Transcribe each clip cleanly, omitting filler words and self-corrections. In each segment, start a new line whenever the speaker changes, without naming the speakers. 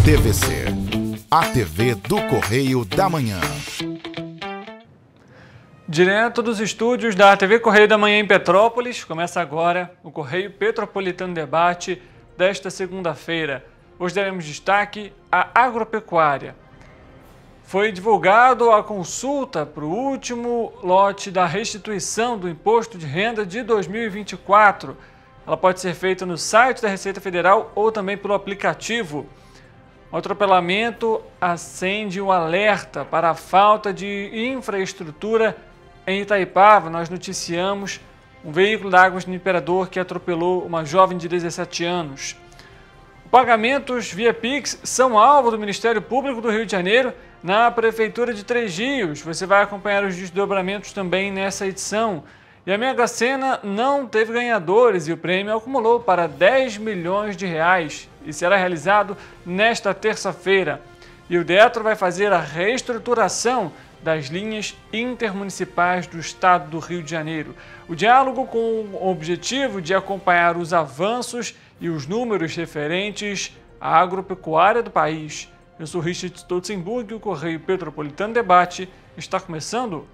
TVC, a TV do Correio da Manhã.
Direto dos estúdios da TV Correio da Manhã em Petrópolis, começa agora o Correio Petropolitano Debate desta segunda-feira. Hoje daremos destaque à agropecuária. Foi divulgado a consulta para o último lote da restituição do Imposto de Renda de 2024. Ela pode ser feita no site da Receita Federal ou também pelo aplicativo. O atropelamento acende um alerta para a falta de infraestrutura em Itaipava. Nós noticiamos um veículo da Águas do Imperador que atropelou uma jovem de 17 anos. Pagamentos via Pix são alvo do Ministério Público do Rio de Janeiro na Prefeitura de Três Rios. Você vai acompanhar os desdobramentos também nessa edição. E a Mega Sena não teve ganhadores e o prêmio acumulou para 10 milhões de reais e será realizado nesta terça-feira. E o Detro vai fazer a reestruturação das linhas intermunicipais do estado do Rio de Janeiro. O diálogo com o objetivo de acompanhar os avanços e os números referentes à agropecuária do país. Eu sou Richard Stolzenburg e o Correio Petropolitano Debate está começando.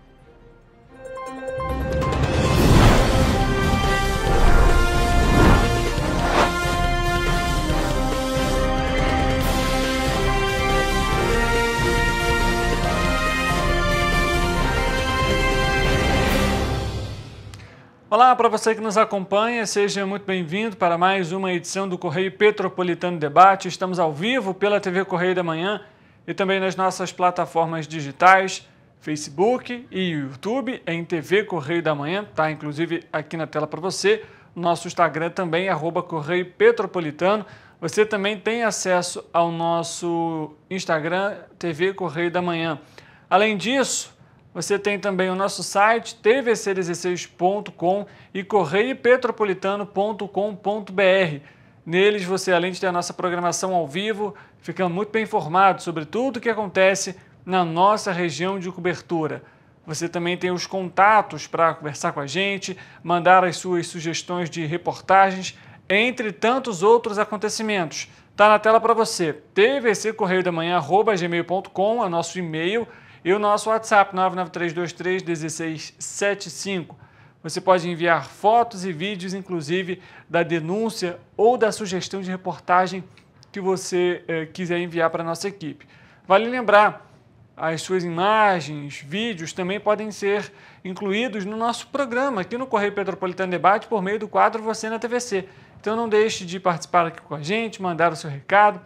Olá para você que nos acompanha, seja muito bem-vindo para mais uma edição do Correio Petropolitano Debate. Estamos ao vivo pela TV Correio da Manhã e também nas nossas plataformas digitais, Facebook e YouTube, em TV Correio da Manhã, está inclusive aqui na tela para você. Nosso Instagram também, @Correio Petropolitano. Você também tem acesso ao nosso Instagram, TV Correio da Manhã. Além disso, você tem também o nosso site tvc16.com e correiopetropolitano.com.br. Neles você, além de ter a nossa programação ao vivo, fica muito bem informado sobre tudo o que acontece na nossa região de cobertura. Você também tem os contatos para conversar com a gente, mandar as suas sugestões de reportagens, entre tantos outros acontecimentos. Está na tela para você, tvccorreiodamanhã@gmail.com, é nosso e-mail, e o nosso WhatsApp, 993231675. Você pode enviar fotos e vídeos, inclusive, da denúncia ou da sugestão de reportagem que você quiser enviar para a nossa equipe. Vale lembrar, as suas imagens, vídeos também podem ser incluídos no nosso programa, aqui no Correio Petropolitano Debate, por meio do quadro Você na TVC. Então não deixe de participar aqui com a gente, mandar o seu recado.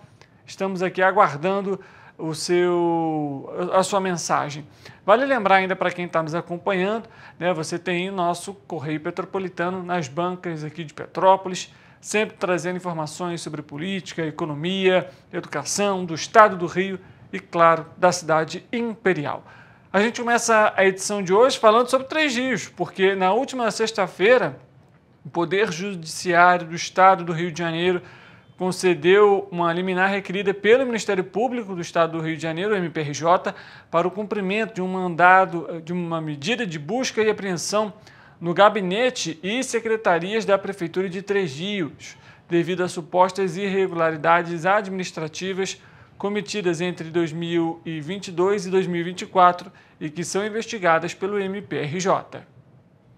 Estamos aqui aguardando a sua mensagem. Vale lembrar ainda para quem está nos acompanhando, né, você tem o nosso Correio Petropolitano nas bancas aqui de Petrópolis, sempre trazendo informações sobre política, economia, educação, do estado do Rio e, claro, da cidade imperial. A gente começa a edição de hoje falando sobre Três Rios, porque na última sexta-feira, o Poder Judiciário do estado do Rio de Janeiro concedeu uma liminar requerida pelo Ministério Público do Estado do Rio de Janeiro, o MPRJ, para o cumprimento de um mandado, de uma medida de busca e apreensão no gabinete e secretarias da Prefeitura de Três Rios, devido a supostas irregularidades administrativas cometidas entre 2022 e 2024 e que são investigadas pelo MPRJ.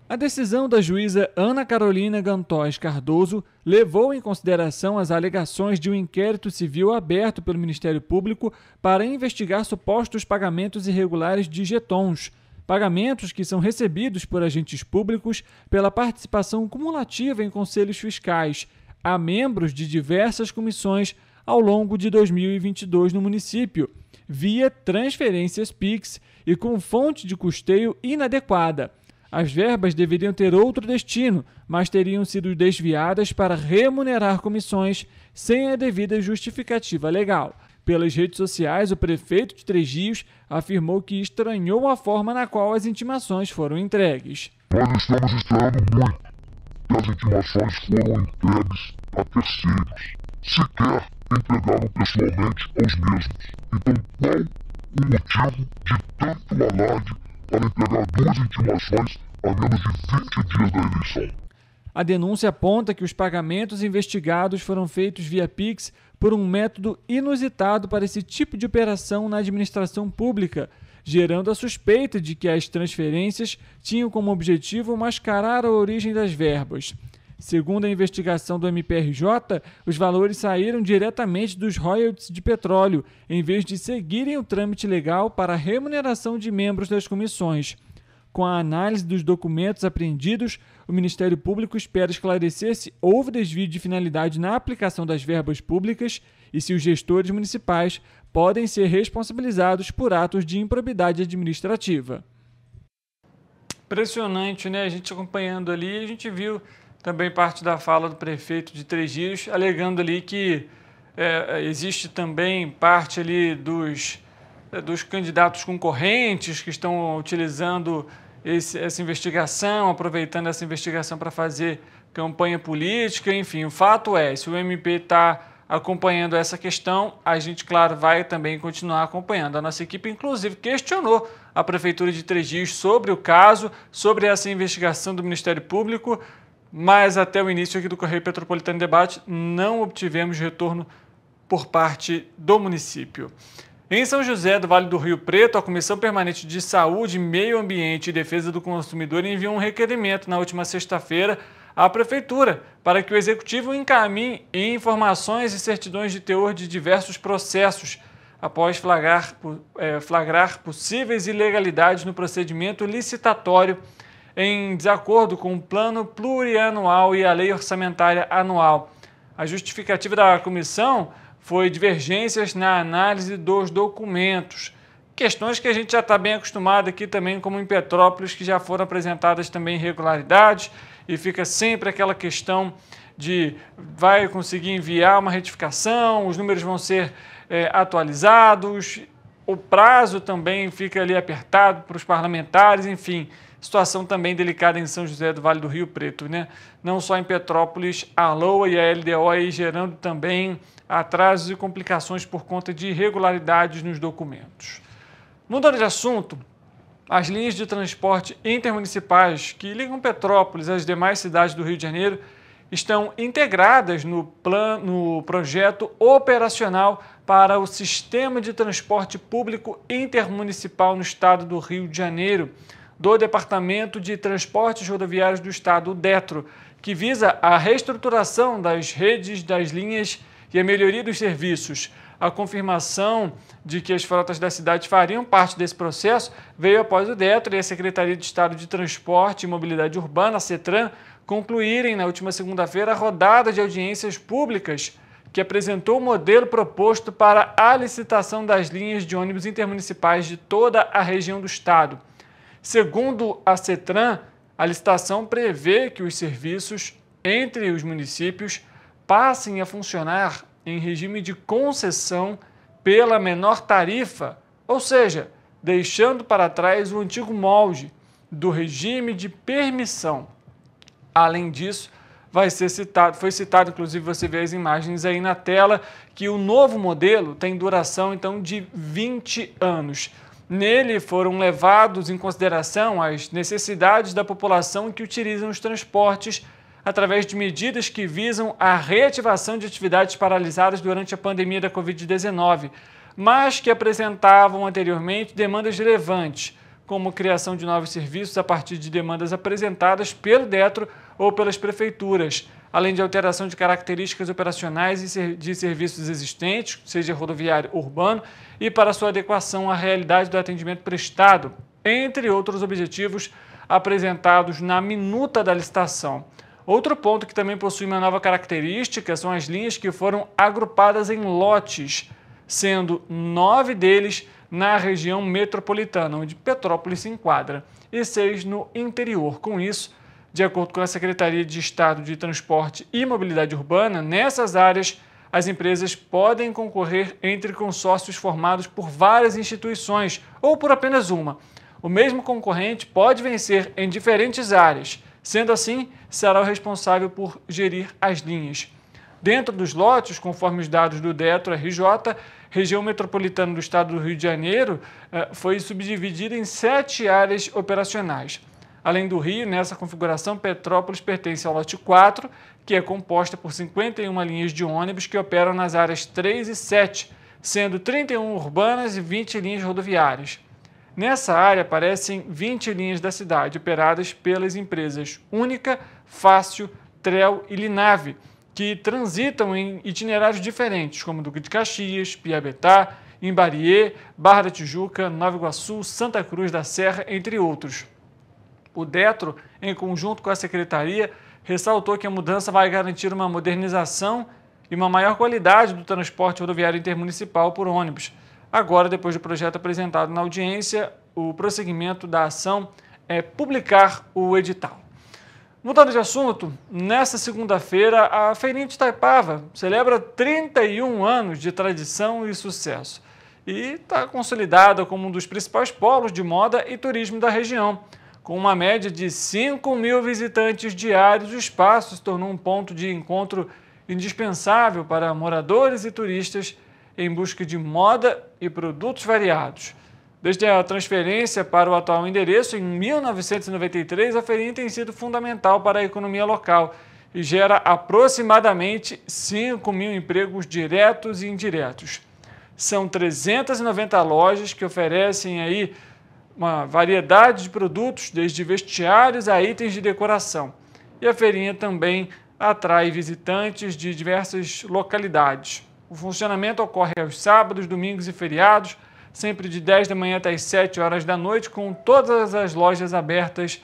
A decisão da juíza Ana Carolina Gantoz Cardoso levou em consideração as alegações de um inquérito civil aberto pelo Ministério Público para investigar supostos pagamentos irregulares de jetons, pagamentos que são recebidos por agentes públicos pela participação cumulativa em conselhos fiscais a membros de diversas comissões ao longo de 2022 no município, via transferências PIX e com fonte de custeio inadequada. As verbas deveriam ter outro destino, mas teriam sido desviadas para remunerar comissões sem a devida justificativa legal. Pelas redes sociais, o prefeito de Três Rios afirmou que estranhou a forma na qual as intimações foram entregues.
Nós estamos estranhando muito que as intimações foram entregues a terceiros. Sequer entregaram pessoalmente aos mesmos. Então, qual o motivo de tanto alarde para entregar duas intimações a menos de 20 dias da eleição?
A denúncia aponta que os pagamentos investigados foram feitos via Pix por um método inusitado para esse tipo de operação na administração pública, gerando a suspeita de que as transferências tinham como objetivo mascarar a origem das verbas. Segundo a investigação do MPRJ, os valores saíram diretamente dos royalties de petróleo, em vez de seguirem o trâmite legal para a remuneração de membros das comissões. Com a análise dos documentos apreendidos, o Ministério Público espera esclarecer se houve desvio de finalidade na aplicação das verbas públicas e se os gestores municipais podem ser responsabilizados por atos de improbidade administrativa. Impressionante, né? A gente acompanhando ali, a gente viu também parte da fala do prefeito de Três Rios, alegando ali que existe também parte ali dos candidatos concorrentes que estão utilizando essa investigação, aproveitando essa investigação para fazer campanha política, enfim. O fato é, se o MP está acompanhando essa questão, a gente, claro, vai também continuar acompanhando. A nossa equipe, inclusive, questionou a Prefeitura de Três Rios sobre o caso, sobre essa investigação do Ministério Público, mas até o início aqui do Correio Petropolitano Debate não obtivemos retorno por parte do município. Em São José do Vale do Rio Preto, a Comissão Permanente de Saúde, Meio Ambiente e Defesa do Consumidor enviou um requerimento na última sexta-feira à Prefeitura para que o Executivo encaminhe informações e certidões de teor de diversos processos após flagrar possíveis ilegalidades no procedimento licitatório em desacordo com o Plano Plurianual e a Lei Orçamentária Anual. A justificativa da comissão foi divergências na análise dos documentos. Questões que a gente já está bem acostumado aqui também, como em Petrópolis, que já foram apresentadas também irregularidades, e fica sempre aquela questão de vai conseguir enviar uma retificação, os números vão ser atualizados, o prazo também fica ali apertado para os parlamentares, enfim. Situação também delicada em São José do Vale do Rio Preto, né? Não só em Petrópolis, a LOA e a LDO aí gerando também atrasos e complicações por conta de irregularidades nos documentos. Mudando de assunto, as linhas de transporte intermunicipais que ligam Petrópolis às demais cidades do Rio de Janeiro estão integradas no projeto operacional para o Sistema de Transporte Público Intermunicipal no Estado do Rio de Janeiro, do Departamento de Transportes Rodoviários do Estado, o DETRO, que visa a reestruturação das redes das linhas e a melhoria dos serviços. A confirmação de que as frotas da cidade fariam parte desse processo veio após o DETRO e a Secretaria de Estado de Transporte e Mobilidade Urbana, a CETRAN, concluírem na última segunda-feira a rodada de audiências públicas que apresentou o modelo proposto para a licitação das linhas de ônibus intermunicipais de toda a região do Estado. Segundo a CETRAN, a licitação prevê que os serviços entre os municípios passem a funcionar em regime de concessão pela menor tarifa, ou seja, deixando para trás o antigo molde do regime de permissão. Além disso, foi citado, inclusive você vê as imagens aí na tela, que o novo modelo tem duração então de 20 anos. Nele foram levados em consideração as necessidades da população que utilizam os transportes através de medidas que visam a reativação de atividades paralisadas durante a pandemia da Covid-19, mas que apresentavam anteriormente demandas relevantes, como criação de novos serviços a partir de demandas apresentadas pelo DETRO ou pelas prefeituras, além de alteração de características operacionais e de serviços existentes, seja rodoviário ou urbano, e para sua adequação à realidade do atendimento prestado, entre outros objetivos apresentados na minuta da licitação. Outro ponto que também possui uma nova característica são as linhas que foram agrupadas em lotes, sendo 9 deles na região metropolitana, onde Petrópolis se enquadra, e 6 no interior. Com isso, de acordo com a Secretaria de Estado de Transporte e Mobilidade Urbana, nessas áreas as empresas podem concorrer entre consórcios formados por várias instituições ou por apenas uma. O mesmo concorrente pode vencer em diferentes áreas. Sendo assim, será o responsável por gerir as linhas. Dentro dos lotes, conforme os dados do DETRO RJ, região metropolitana do Estado do Rio de Janeiro foi subdividida em 7 áreas operacionais. Além do Rio, nessa configuração, Petrópolis pertence ao lote 4, que é composta por 51 linhas de ônibus que operam nas áreas 3 e 7, sendo 31 urbanas e 20 linhas rodoviárias. Nessa área aparecem 20 linhas da cidade, operadas pelas empresas Única, Fácil, Trel e Linave, que transitam em itinerários diferentes, como Duque de Caxias, Piabetá, Imbariê, Barra da Tijuca, Nova Iguaçu, Santa Cruz da Serra, entre outros. O Detro, em conjunto com a Secretaria, ressaltou que a mudança vai garantir uma modernização e uma maior qualidade do transporte rodoviário intermunicipal por ônibus. Agora, depois do projeto apresentado na audiência, o prosseguimento da ação é publicar o edital. Mudando de assunto, nesta segunda-feira, a Feirinha de Itaipava celebra 31 anos de tradição e sucesso e está consolidada como um dos principais polos de moda e turismo da região. Com uma média de 5.000 visitantes diários, o espaço se tornou um ponto de encontro indispensável para moradores e turistas em busca de moda e produtos variados. Desde a transferência para o atual endereço, em 1993, a feirinha tem sido fundamental para a economia local e gera aproximadamente 5.000 empregos diretos e indiretos. São 390 lojas que oferecem aí uma variedade de produtos, desde vestiários a itens de decoração. E a feirinha também atrai visitantes de diversas localidades. O funcionamento ocorre aos sábados, domingos e feriados, sempre de 10 da manhã até as 7 horas da noite, com todas as lojas abertas,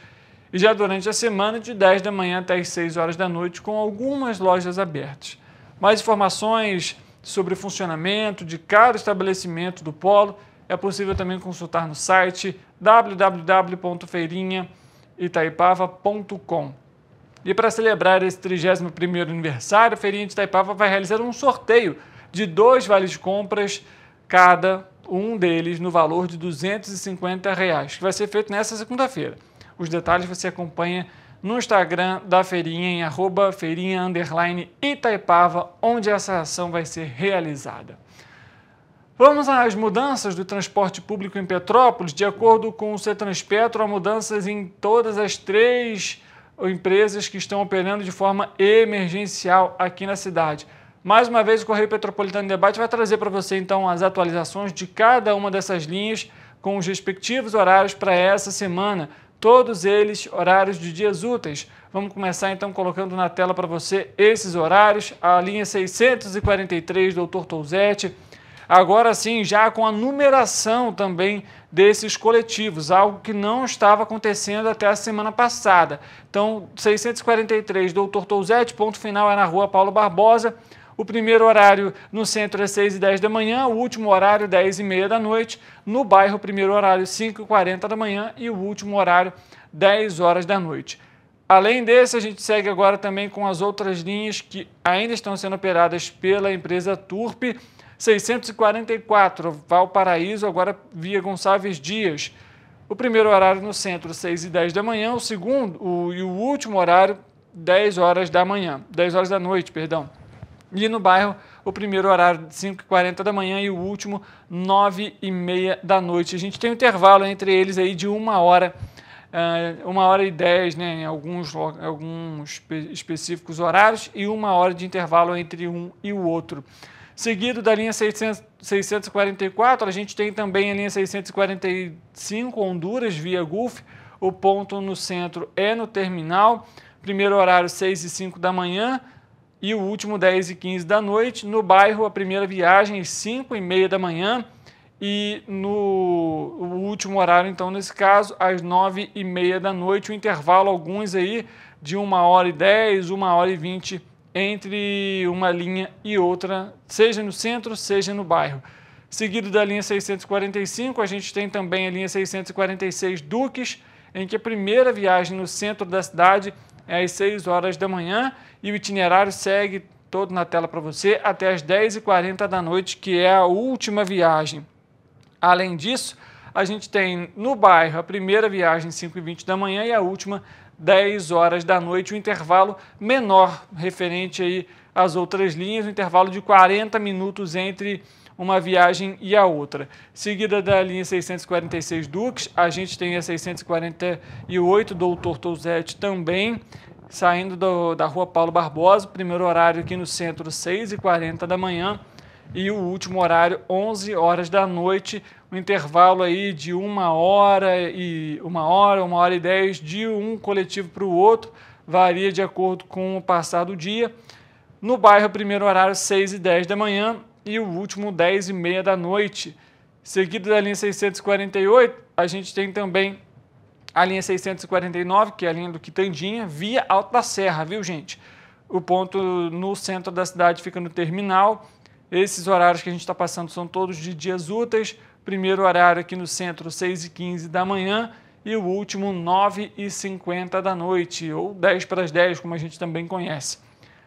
e já durante a semana, de 10 da manhã até as 6 horas da noite, com algumas lojas abertas. Mais informações sobre o funcionamento de cada estabelecimento do polo é possível também consultar no site www.feirinhaitaipava.com. E para celebrar esse 31º aniversário, a Feirinha de Itaipava vai realizar um sorteio de 2 vales de compras, cada um deles no valor de R$ 250, que vai ser feito nesta segunda-feira. Os detalhes você acompanha no Instagram da Feirinha, em @feirinha_Itaipava, onde essa ação vai ser realizada. Vamos às mudanças do transporte público em Petrópolis. De acordo com o Cetranspetro, há mudanças em todas as 3 empresas que estão operando de forma emergencial aqui na cidade. Mais uma vez, o Correio Petropolitano em Debate vai trazer para você, então, as atualizações de cada uma dessas linhas com os respectivos horários para essa semana, todos eles horários de dias úteis. Vamos começar, então, colocando na tela para você esses horários. A linha 643, Dr. Touzete, agora sim, já com a numeração também desses coletivos, algo que não estava acontecendo até a semana passada. Então, 643, Dr. Touzete, ponto final é na Rua Paulo Barbosa. O primeiro horário no centro é 6h10 da manhã, o último horário 10h30 da noite. No bairro, o primeiro horário 5h40 da manhã e o último horário 10 horas da noite. Além desse, a gente segue agora também com as outras linhas que ainda estão sendo operadas pela empresa Turp. 644, Valparaíso, agora via Gonçalves Dias. O primeiro horário no centro, 6h10 da manhã, o segundo e o último horário, 10 horas da manhã, 10 horas da noite, perdão. E no bairro, o primeiro horário, 5h40 da manhã e o último, 9h30 da noite. A gente tem um intervalo entre eles aí de 1 hora, 1h10, né, em alguns específicos horários, e 1 hora de intervalo entre um e o outro. Seguido da linha 644, a gente tem também a linha 645, Honduras, via Gulf. O ponto no centro é no terminal. Primeiro horário, 6h05 da manhã e o último, 10h15 da noite. No bairro, a primeira viagem, 5h30 da manhã e o último horário, então, nesse caso, às 9h30 da noite. O intervalo, alguns aí, de 1h10, 1h20 entre uma linha e outra, seja no centro, seja no bairro. Seguido da linha 645, a gente tem também a linha 646 Duques, em que a primeira viagem no centro da cidade é às 6 horas da manhã e o itinerário segue todo na tela para você até às 10h40 da noite, que é a última viagem. Além disso, a gente tem no bairro a primeira viagem 5h20 da manhã e a última 10 horas da noite, o intervalo menor referente aí às outras linhas, um intervalo de 40 minutos entre uma viagem e a outra. Seguida da linha 646 Dux, a gente tem a 648 Doutor Touzete também, saindo da rua Paulo Barbosa, primeiro horário aqui no centro, 6h40 da manhã, e o último horário, 11 horas da noite, um intervalo aí de 1 hora, 1 hora e 10 de um coletivo para o outro, varia de acordo com o passar do dia. No bairro, primeiro horário, 6h10 da manhã e o último, 10h30 da noite. Seguido da linha 648, a gente tem também a linha 649, que é a linha do Quitandinha, via Alto da Serra, viu, gente? O ponto no centro da cidade fica no terminal. Esses horários que a gente está passando são todos de dias úteis. Primeiro horário aqui no centro, 6h15 da manhã e o último, 9h50 da noite, ou 10 para as 10, como a gente também conhece.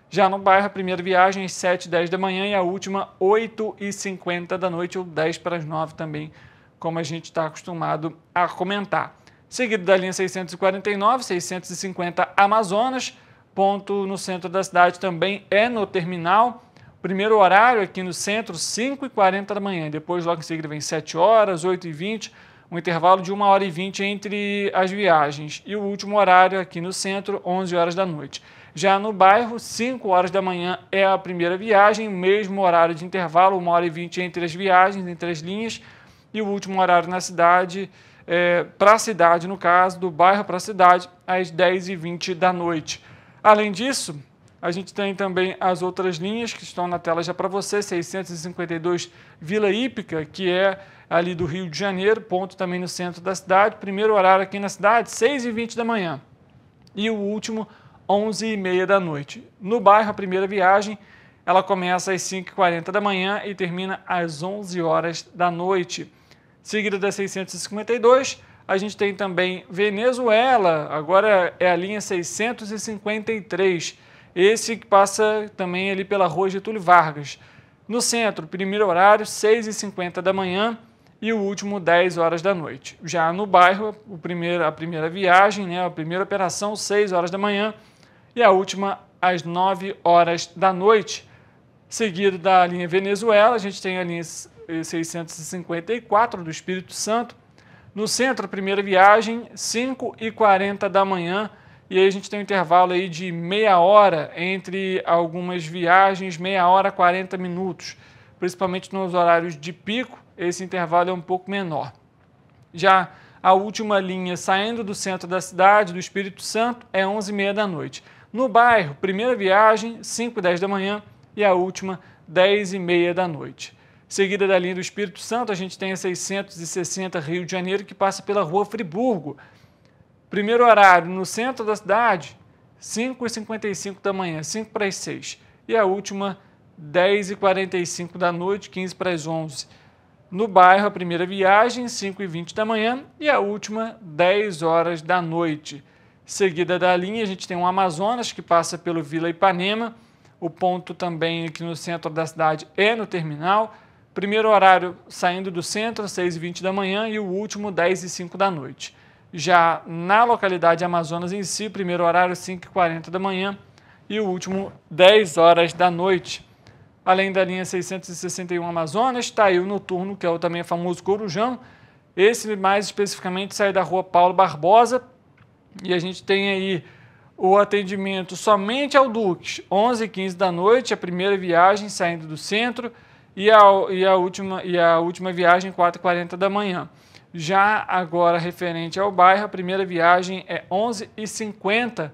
Já no bairro, a primeira viagem, 7h10 da manhã e a última, 8h50 da noite, ou 10 para as 9 também, como a gente está acostumado a comentar. Seguido da linha 649, 650 Amazonas, ponto no centro da cidade também é no terminal. Primeiro horário aqui no centro, 5h40 da manhã. Depois, logo em seguida, vem 7 horas, 8h20, um intervalo de 1 hora e 20 entre as viagens. E o último horário aqui no centro, 11 horas da noite. Já no bairro, 5 horas da manhã é a primeira viagem, mesmo horário de intervalo, 1 hora e 20 entre as viagens, entre as linhas. E o último horário na cidade, para a cidade, no caso, do bairro para a cidade, às 10h20 da noite. Além disso, a gente tem também as outras linhas que estão na tela já para você, 652 Vila Hípica, que é ali do Rio de Janeiro, ponto também no centro da cidade. Primeiro horário aqui na cidade, 6h20 da manhã. E o último, 11h30 da noite. No bairro, a primeira viagem, ela começa às 5h40 da manhã e termina às 11 horas da noite. Seguida da 652, a gente tem também Venezuela, agora é a linha 653, esse que passa também ali pela rua Getúlio Vargas. No centro, primeiro horário, 6h50 da manhã e o último, 10 horas da noite. Já no bairro, a primeira viagem, né, a primeira operação, 6 horas da manhã e a última, às 9 horas da noite. Seguido da linha Venezuela, a gente tem a linha 654 do Espírito Santo. No centro, a primeira viagem, 5h40 da manhã, e aí a gente tem um intervalo aí de meia hora entre algumas viagens, meia hora, 40 minutos. Principalmente nos horários de pico, esse intervalo é um pouco menor. Já a última linha saindo do centro da cidade, do Espírito Santo, é 11h30 da noite. No bairro, primeira viagem, 5h10 da manhã, e a última, 10h30 da noite. Seguida da linha do Espírito Santo, a gente tem a 660 Rio de Janeiro, que passa pela rua Friburgo. Primeiro horário no centro da cidade, 5h55 da manhã, 5 para as 6. E a última, 10h45 da noite, 15 para as 11. No bairro, a primeira viagem, 5h20 da manhã e a última, 10 horas da noite. Seguida da linha, a gente tem o Amazonas, que passa pelo Vila Ipanema. O ponto também aqui no centro da cidade é no terminal. Primeiro horário saindo do centro, 6h20 da manhã e o último, 10h05 da noite. Já na localidade Amazonas em si, primeiro horário, 5h40 da manhã e o último, 10 horas da noite. Além da linha 661 Amazonas, está aí o noturno, que é o também famoso Corujão. Esse, mais especificamente, sai da rua Paulo Barbosa. E a gente tem aí o atendimento somente ao Dux, 11h15 da noite, a primeira viagem saindo do centro, e a última viagem, 4h40 da manhã. Já agora, referente ao bairro, a primeira viagem é 11h50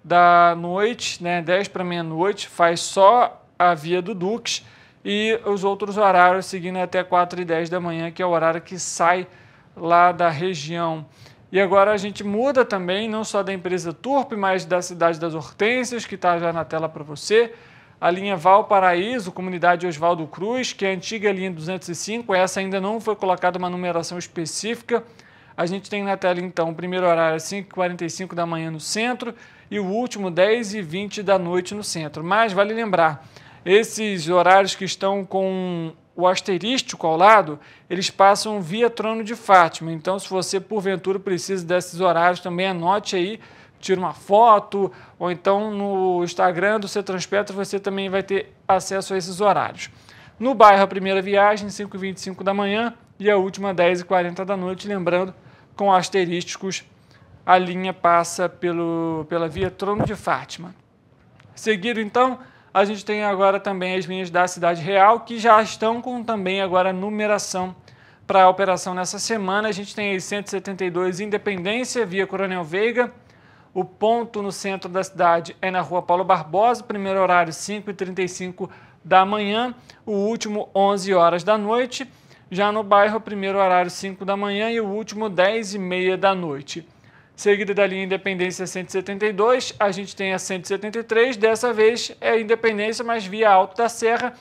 da noite, né, 10 para meia-noite, faz só a via do Dux, e os outros horários seguindo até 4h10 da manhã, que é o horário que sai lá da região. E agora a gente muda também, não só da empresa Turp, mas da cidade das Hortênsias, que está já na tela para você. A linha Valparaíso, comunidade Oswaldo Cruz, que é a antiga linha 205, essa ainda não foi colocada uma numeração específica. A gente tem na tela, então, o primeiro horário 5h45 da manhã no centro e o último 10h20 da noite no centro. Mas vale lembrar, esses horários que estão com o asterístico ao lado, eles passam via Trono de Fátima. Então, se você, porventura, precisa desses horários, também anote aí, tira uma foto, ou então no Instagram do Cetranspetro você também vai ter acesso a esses horários. No bairro, a primeira viagem, 5h25 da manhã, e a última, 10h40 da noite. Lembrando, com asterísticos, a linha passa pela via Trono de Fátima. Seguido, então, a gente tem agora também as linhas da Cidade Real, que já estão com também agora numeração para a operação nessa semana. A gente tem aí 172 Independência, via Coronel Veiga. O ponto no centro da cidade é na Rua Paulo Barbosa, primeiro horário 5h35 da manhã, o último 11 horas da noite. Já no bairro, primeiro horário 5 da manhã e o último 10h30 da noite. Seguida da linha Independência 172, a gente tem a 173, dessa vez é Independência, mas via Alto da Serra.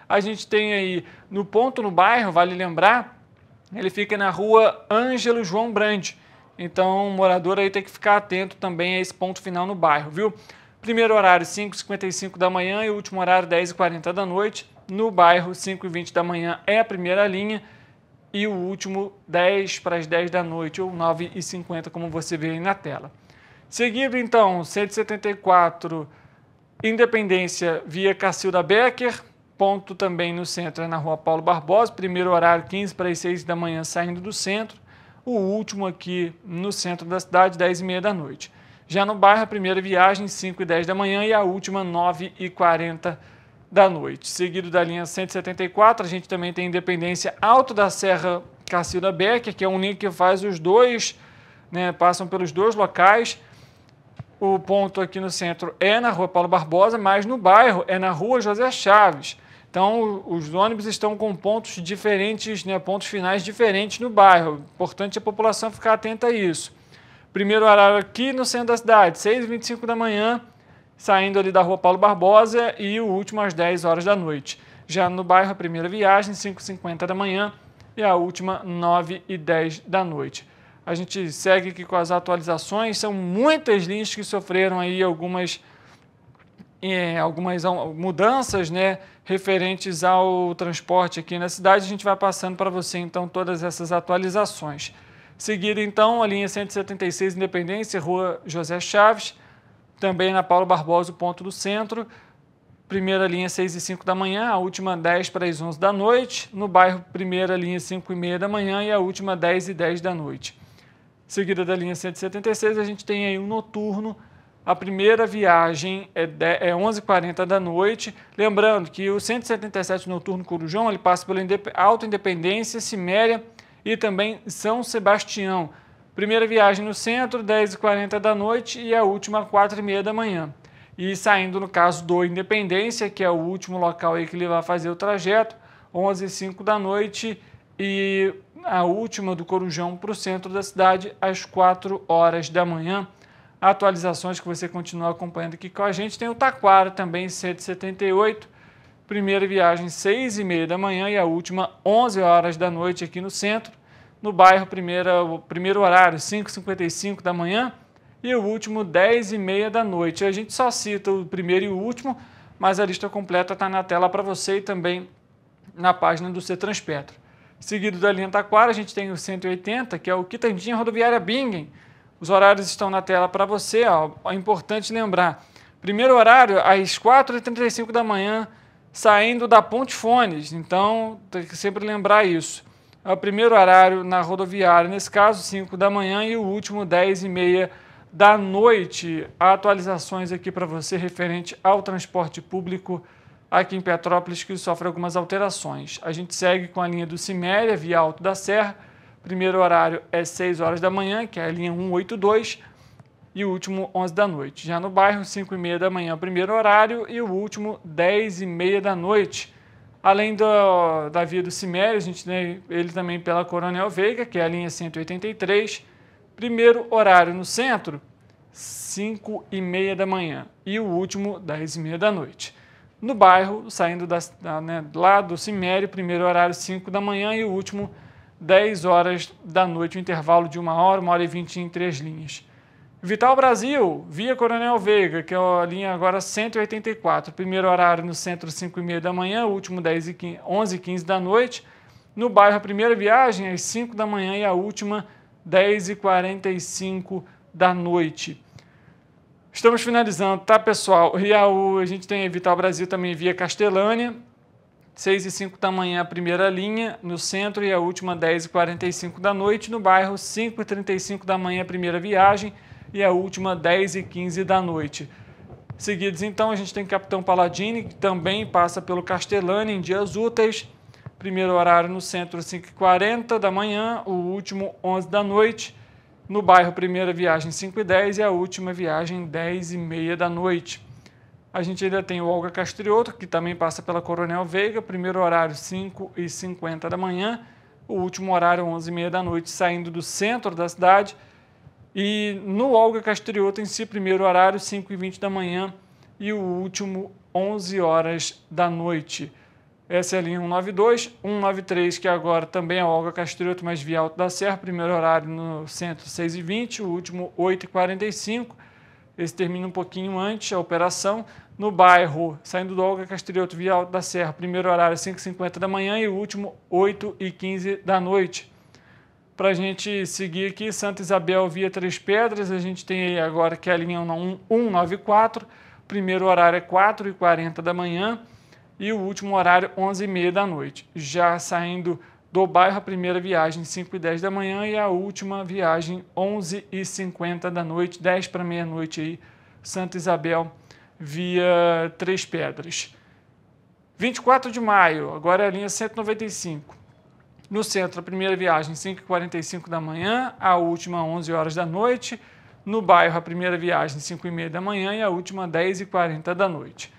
A gente tem aí no ponto no bairro, vale lembrar, ele fica na Rua Ângelo João Brandi. Então, o morador aí tem que ficar atento também a esse ponto final no bairro, viu? Primeiro horário 5h55 da manhã e o último horário 10h40 da noite. No bairro, 5h20 da manhã é a primeira linha e o último 10 para as 10 da noite ou 9h50, como você vê aí na tela. Seguido, então, 174 Independência via Cacilda Becker, ponto também no centro é na Rua Paulo Barbosa, primeiro horário 15 para as 6 da manhã saindo do centro, o último aqui no centro da cidade, 10h30 da noite. Já no bairro, a primeira viagem, 5h10 da manhã e a última, 9h40 da noite. Seguido da linha 174, a gente também tem Independência Alto da Serra Cacilda Becker, que é um link que faz os dois, né, passam pelos dois locais. O ponto aqui no centro é na Rua Paulo Barbosa, mas no bairro é na Rua José Chaves. Então, os ônibus estão com pontos diferentes, né, pontos finais diferentes no bairro. Importante a população ficar atenta a isso. Primeiro horário aqui no centro da cidade, 6h25 da manhã, saindo ali da Rua Paulo Barbosa, e o último às 10 horas da noite. Já no bairro, a primeira viagem, 5h50 da manhã, e a última, 9h10 da noite. A gente segue aqui com as atualizações, são muitas linhas que sofreram aí algumas mudanças, né, referentes ao transporte aqui na cidade. A gente vai passando para você, então, todas essas atualizações. Seguida, então, a linha 176 Independência, Rua José Chaves, também na Paulo Barbosa, o ponto do centro. Primeira linha 6h05 da manhã, a última 10 para as 11 da noite. No bairro, primeira linha 5h30 da manhã e a última 10h10 da noite. Seguida da linha 176, a gente tem aí um noturno. A primeira viagem é 11h40 da noite. Lembrando que o 177 noturno Corujão, ele passa pela Alta Independência, Ciméria e também São Sebastião. Primeira viagem no centro, 10h40 da noite e a última 4h30 da manhã. E saindo no caso do Independência, que é o último local aí que ele vai fazer o trajeto, 11h05 da noite e a última do Corujão para o centro da cidade às 4 horas da manhã. Atualizações que você continua acompanhando aqui com a gente. Tem o Taquara também, 178, primeira viagem 6h30 da manhã e a última 11 horas da noite aqui no centro. No bairro, o primeiro horário 5h55 da manhã e o último 10h30 da noite. A gente só cita o primeiro e o último, mas a lista completa está na tela para você e também na página do Cetranspetro. Seguido da linha Taquara, a gente tem o 180, que é o Quitandinha Rodoviária Bingen. Os horários estão na tela para você. É importante lembrar. Primeiro horário, às 4h35 da manhã, saindo da Ponte Fones. Então, tem que sempre lembrar isso. É o primeiro horário na rodoviária, nesse caso, 5 da manhã, e o último, 10h30 da noite. Atualizações aqui para você referente ao transporte público aqui em Petrópolis, que sofre algumas alterações. A gente segue com a linha do Ciméria, via Alto da Serra. Primeiro horário é 6 horas da manhã, que é a linha 182, e o último 11 da noite. Já no bairro, 5h30 da manhã, o primeiro horário, e o último 10h30 da noite. Além da via do Ciméria, a gente tem ele também pela Coronel Veiga, que é a linha 183. Primeiro horário no centro, 5h30 da manhã, e o último 10h30 da noite. No bairro, saindo lá do Ciméria, primeiro horário 5 da manhã e o último 10 horas da noite, um intervalo de 1 hora, 1h20 em 3 linhas. Vital Brasil, via Coronel Veiga, que é a linha agora 184. Primeiro horário no centro, 5h30 da manhã, o último 11h15 da noite. No bairro, a primeira viagem às 5 da manhã e a última 10h45 da noite. Estamos finalizando, tá, pessoal? E a gente tem a Vital Brasil também via Castelânia, 6h05 da manhã a primeira linha no centro e a última 10h45 da noite. No bairro, 5h35 da manhã a primeira viagem e a última 10h15 da noite. Seguidos, então, a gente tem Capitão Palladini, que também passa pelo Castellani em dias úteis. Primeiro horário no centro, 5h40 da manhã, o último 11 da noite. No bairro, primeira viagem, 5h10 e a última viagem, 10h30 da noite. A gente ainda tem o Olga Castrioto, que também passa pela Coronel Veiga, primeiro horário 5h50 da manhã, o último horário 11h30 da noite, saindo do centro da cidade. E no Olga Castrioto em si, primeiro horário 5h20 da manhã e o último 11 horas da noite. Essa é a linha 192, 193, que agora também é Olga Castrioto, mas via Alto da Serra, primeiro horário no centro 6h20, o último 8h45. Esse termina um pouquinho antes a operação. No bairro, saindo do Olga Castrioto via Alto da Serra, primeiro horário 5h50 da manhã e o último 8h15 da noite. Para a gente seguir aqui, Santa Isabel via Três Pedras, a gente tem aí agora que é a linha 194, primeiro horário é 4h40 da manhã e o último horário 11h30 da noite. Já saindo do bairro, a primeira viagem 5h10 da manhã e a última viagem 11h50 da noite, 10 para meia-noite aí, Santa Isabel via Três Pedras. 24 de maio, agora é a linha 195. No centro, a primeira viagem 5h45 da manhã, a última 11 horas da noite. No bairro, a primeira viagem 5h30 da manhã e a última 10h40 da noite.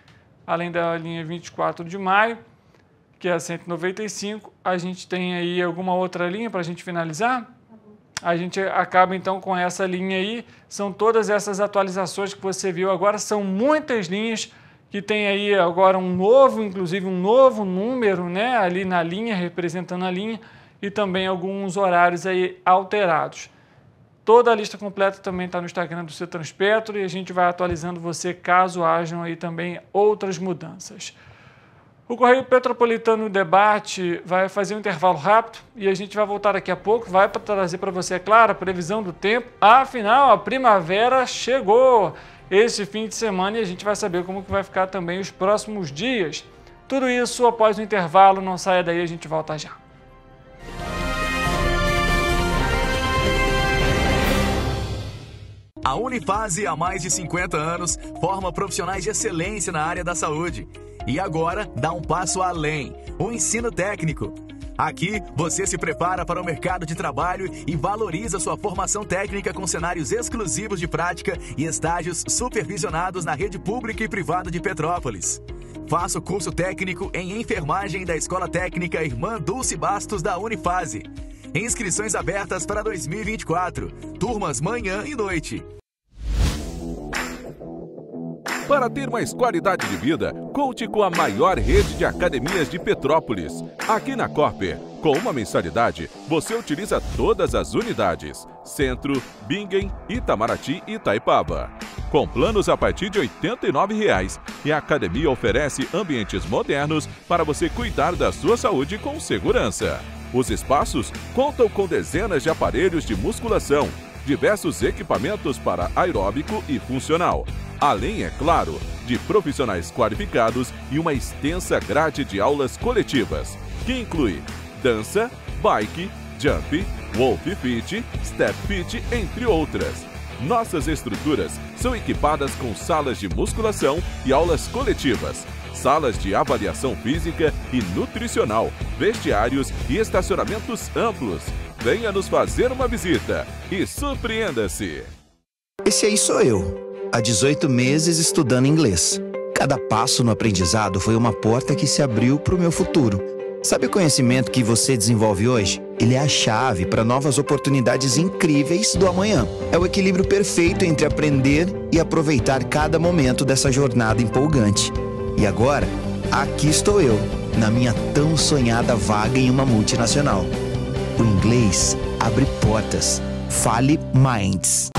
Além da linha 24 de maio, que é a 195, a gente tem aí alguma outra linha para a gente finalizar? A gente acaba então com essa linha aí. São todas essas atualizações que você viu agora, são muitas linhas que tem aí agora inclusive um novo número, né, ali na linha, representando a linha, e também alguns horários aí alterados. Toda a lista completa também está no Instagram do Cetranspetro e a gente vai atualizando você caso hajam aí também outras mudanças. O Correio Petropolitano Debate vai fazer um intervalo rápido e a gente vai voltar daqui a pouco, vai trazer para você, é claro, a previsão do tempo. Afinal, a primavera chegou esse fim de semana e a gente vai saber como que vai ficar também os próximos dias. Tudo isso após o intervalo, não saia daí, a gente volta já.
A Unifase, há mais de 50 anos, forma profissionais de excelência na área da saúde. E agora dá um passo além, o ensino técnico. Aqui, você se prepara para o mercado de trabalho e valoriza sua formação técnica com cenários exclusivos de prática e estágios supervisionados na rede pública e privada de Petrópolis. Faça o curso técnico em enfermagem da Escola Técnica Irmã Dulce Bastos da Unifase. Inscrições abertas para 2024. Turmas manhã e noite.
Para ter mais qualidade de vida, conte com a maior rede de academias de Petrópolis. Aqui na Corper, com uma mensalidade, você utiliza todas as unidades: Centro, Bingen, Itamaraty e Itaipava. Com planos a partir de R$ 89,00 e a academia oferece ambientes modernos para você cuidar da sua saúde com segurança. Os espaços contam com dezenas de aparelhos de musculação, diversos equipamentos para aeróbico e funcional, além, é claro, de profissionais qualificados e uma extensa grade de aulas coletivas, que inclui dança, bike, jump, wolf fit, step fit, entre outras. Nossas estruturas são equipadas com salas de musculação e aulas coletivas, salas de avaliação física e nutricional, vestiários e estacionamentos amplos. Venha nos fazer uma visita e surpreenda-se!
Esse aí sou eu, há 18 meses estudando inglês. Cada passo no aprendizado foi uma porta que se abriu para o meu futuro. Sabe o conhecimento que você desenvolve hoje? Ele é a chave para novas oportunidades incríveis do amanhã. É o equilíbrio perfeito entre aprender e aproveitar cada momento dessa jornada empolgante. E agora, aqui estou eu, na minha tão sonhada vaga em uma multinacional. O inglês abre portas. Fale Minds.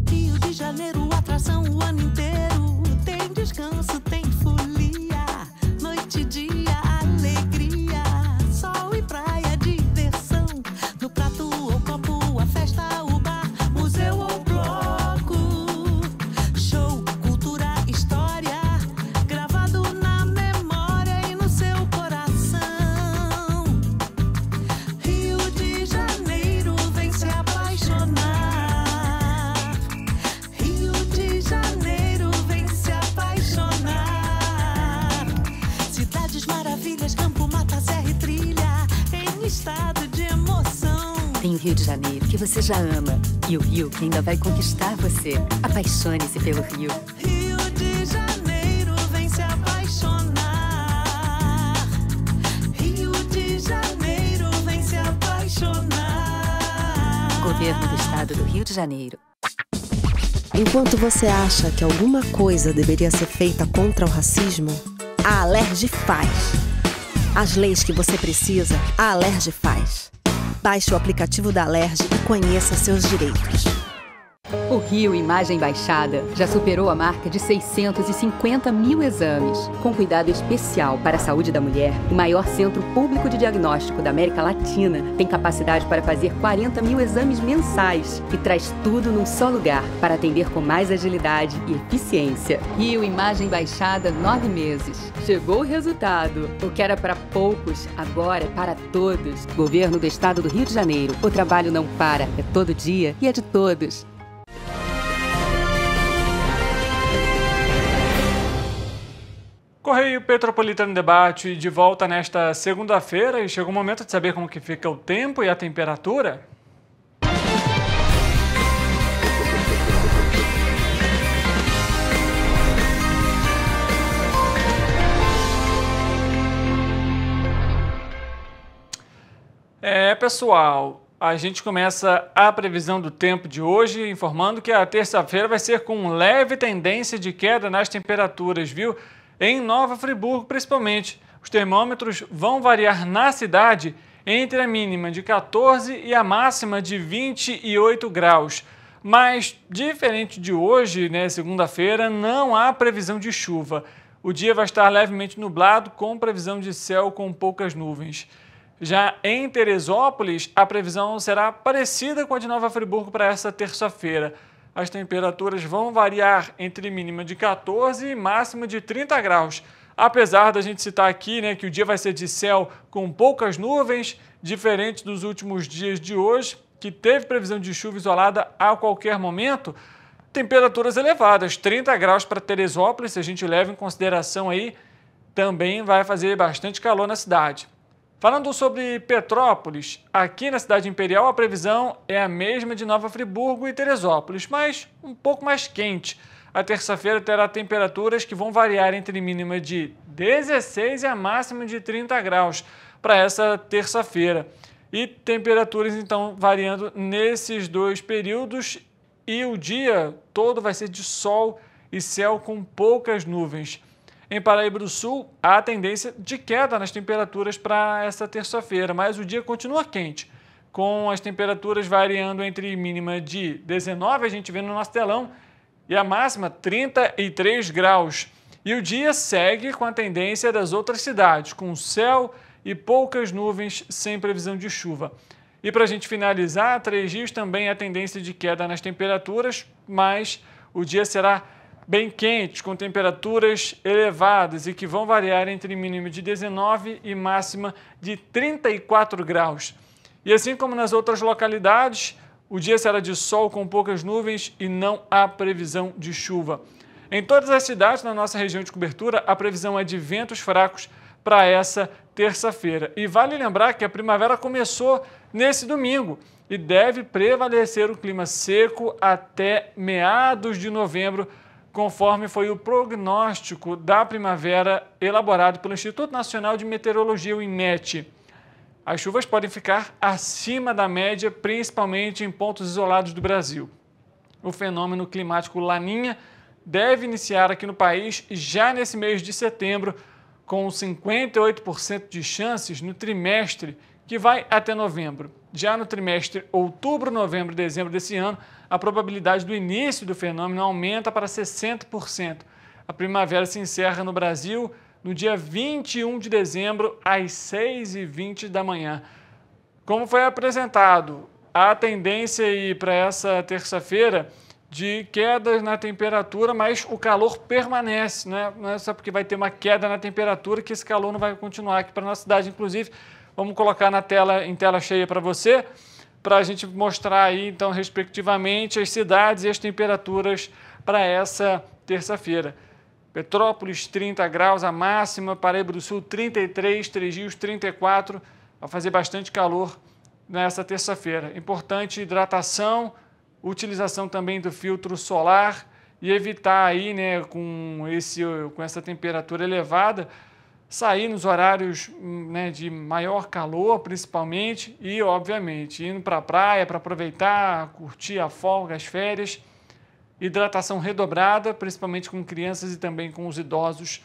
Rio de Janeiro, atração o ano inteiro. Tem descanso, tem folia. Noite e dia, alegria. Sol e praia, diversão. No prato ou copo, a festa, o bar, museu ou bloco. Show, cultura, história. Gravado na memória e no seu coração.
um Rio de Janeiro que você já ama e o Rio que ainda vai conquistar você. Apaixone-se pelo Rio.
Rio de Janeiro, vem se apaixonar. Rio de Janeiro, vem se apaixonar.
Governo do Estado do Rio de Janeiro.
Enquanto você acha que alguma coisa deveria ser feita contra o racismo, a Alerj faz. As leis que você precisa, a Alerj faz. Baixe o aplicativo da Alerj e conheça seus direitos.
O Rio Imagem Baixada já superou a marca de 650 mil exames. Com cuidado especial para a saúde da mulher, o maior centro público de diagnóstico da América Latina tem capacidade para fazer 40 mil exames mensais e traz tudo num só lugar para atender com mais agilidade e eficiência. Rio Imagem Baixada, 9 meses. Chegou o resultado. O que era para poucos, agora é para todos. Governo do Estado do Rio de Janeiro. O trabalho não para, é todo dia e é de todos.
Correio Petropolitano Debate de volta nesta segunda-feira e chegou o momento de saber como que fica o tempo e a temperatura. Pessoal, a gente começa a previsão do tempo de hoje informando que a terça-feira vai ser com leve tendência de queda nas temperaturas, viu? Em Nova Friburgo, principalmente, os termômetros vão variar na cidade entre a mínima de 14 e a máxima de 28 graus. Mas, diferente de hoje, né, segunda-feira, não há previsão de chuva. O dia vai estar levemente nublado, com previsão de céu com poucas nuvens. Já em Teresópolis, a previsão será parecida com a de Nova Friburgo para essa terça-feira. As temperaturas vão variar entre mínima de 14 e máxima de 30 graus. Apesar da gente citar aqui, né, que o dia vai ser de céu com poucas nuvens, diferente dos últimos dias de hoje, que teve previsão de chuva isolada a qualquer momento, temperaturas elevadas, 30 graus para Teresópolis, se a gente leva em consideração aí, também vai fazer bastante calor na cidade. Falando sobre Petrópolis, aqui na cidade imperial a previsão é a mesma de Nova Friburgo e Teresópolis, mas um pouco mais quente. A terça-feira terá temperaturas que vão variar entre mínima de 16 e a máxima de 30 graus para essa terça-feira. E temperaturas então variando nesses dois períodos e o dia todo vai ser de sol e céu com poucas nuvens. Em Paraíba do Sul, há tendência de queda nas temperaturas para essa terça-feira, mas o dia continua quente, com as temperaturas variando entre mínima de 19, a gente vê no nosso telão, e a máxima 33 graus. E o dia segue com a tendência das outras cidades, com céu e poucas nuvens sem previsão de chuva. E para a gente finalizar, Três Rios também há tendência de queda nas temperaturas, mas o dia será bem quentes, com temperaturas elevadas e que vão variar entre mínima de 19 e máxima de 34 graus. E assim como nas outras localidades, o dia será de sol com poucas nuvens e não há previsão de chuva. Em todas as cidades na nossa região de cobertura, a previsão é de ventos fracos para essa terça-feira. E vale lembrar que a primavera começou nesse domingo e deve prevalecer o clima seco até meados de novembro, conforme foi o prognóstico da primavera elaborado pelo Instituto Nacional de Meteorologia, o INMET. As chuvas podem ficar acima da média, principalmente em pontos isolados do Brasil. O fenômeno climático Laninha deve iniciar aqui no país já nesse mês de setembro, com 58% de chances no trimestre, que vai até novembro. Já no trimestre outubro, novembro e dezembro desse ano, a probabilidade do início do fenômeno aumenta para 60%. A primavera se encerra no Brasil no dia 21 de dezembro, às 6h20 da manhã. Como foi apresentado, há tendência aí para essa terça-feira de quedas na temperatura, mas o calor permanece, né? Não é só porque vai ter uma queda na temperatura que esse calor não vai continuar aqui para a nossa cidade. Inclusive, vamos colocar na tela, em tela cheia para você, para a gente mostrar aí, então, respectivamente, as cidades e as temperaturas para essa terça-feira. Petrópolis, 30 graus, a máxima, Paraíba do Sul, 33, Três Rios, 34, vai fazer bastante calor nessa terça-feira. Importante hidratação, utilização também do filtro solar e evitar aí, né, com essa temperatura elevada, sair nos horários, né, de maior calor, principalmente, e, obviamente, indo para a praia para aproveitar, curtir a folga, as férias. Hidratação redobrada, principalmente com crianças e também com os idosos.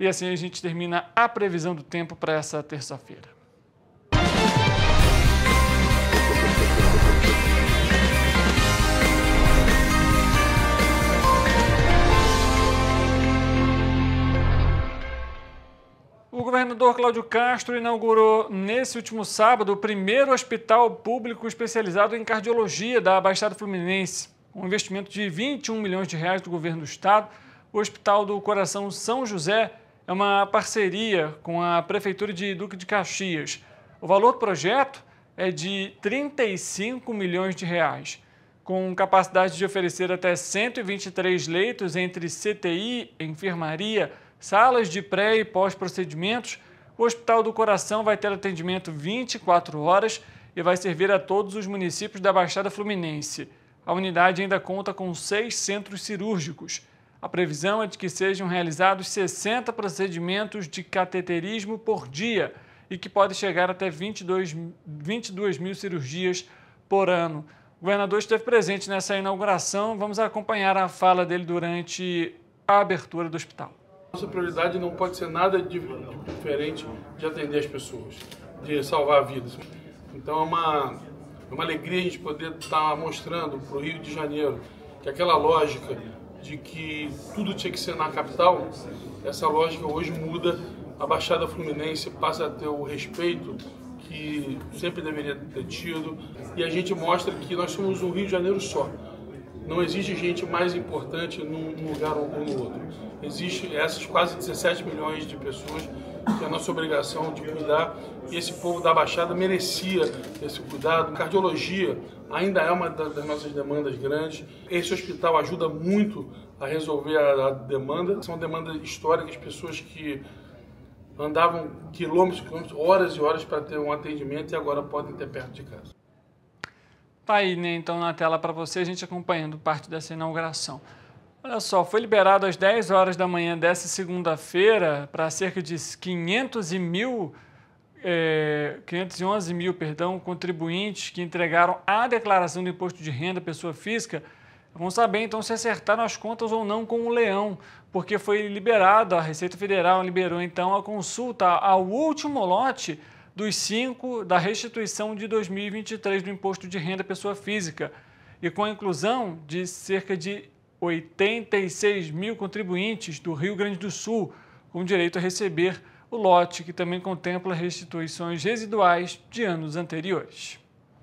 E assim a gente termina a previsão do tempo para essa terça-feira. O governador Cláudio Castro inaugurou nesse último sábado o primeiro hospital público especializado em cardiologia da Baixada Fluminense. Com um investimento de R$21 milhões do governo do estado, o Hospital do Coração São José é uma parceria com a Prefeitura de Duque de Caxias. O valor do projeto é de R$35 milhões, com capacidade de oferecer até 123 leitos entre CTI, enfermaria, salas de pré e pós-procedimentos. O Hospital do Coração vai ter atendimento 24 horas e vai servir a todos os municípios da Baixada Fluminense. A unidade ainda conta com 6 centros cirúrgicos. A previsão é de que sejam realizados 60 procedimentos de cateterismo por dia e que pode chegar até 22 mil cirurgias por ano. O governador esteve presente nessa inauguração. Vamos acompanhar a fala dele durante a abertura do hospital.
Nossa prioridade não pode ser nada diferente de atender as pessoas, de salvar vidas. Então é uma alegria a gente poder estar mostrando para o Rio de Janeiro que aquela lógica de que tudo tinha que ser na capital, essa lógica hoje muda. A Baixada Fluminense passa a ter o respeito que sempre deveria ter tido e a gente mostra que nós somos um Rio de Janeiro só. Não existe gente mais importante num lugar ou no outro. Existem essas quase 17 milhões de pessoas que é a nossa obrigação de cuidar e esse povo da Baixada merecia esse cuidado. Cardiologia ainda é uma das nossas demandas grandes. Esse hospital ajuda muito a resolver a demanda. São demandas históricas, pessoas que andavam quilômetros, horas e horas para ter um atendimento e agora podem ter perto de casa.
Tá aí, né, então, na tela para você, a gente acompanhando parte dessa inauguração. Olha só, foi liberado às 10 horas da manhã dessa segunda-feira para cerca de 511 mil contribuintes que entregaram a declaração do imposto de renda pessoa física. Vamos saber, então, se acertaram as contas ou não com o leão, porque foi liberado, a Receita Federal liberou, então, a consulta ao último lote dos 5 da restituição de 2023 do imposto de renda pessoa física, e com a inclusão de cerca de 86 mil contribuintes do Rio Grande do Sul, com direito a receber o lote, que também contempla restituições residuais de anos anteriores.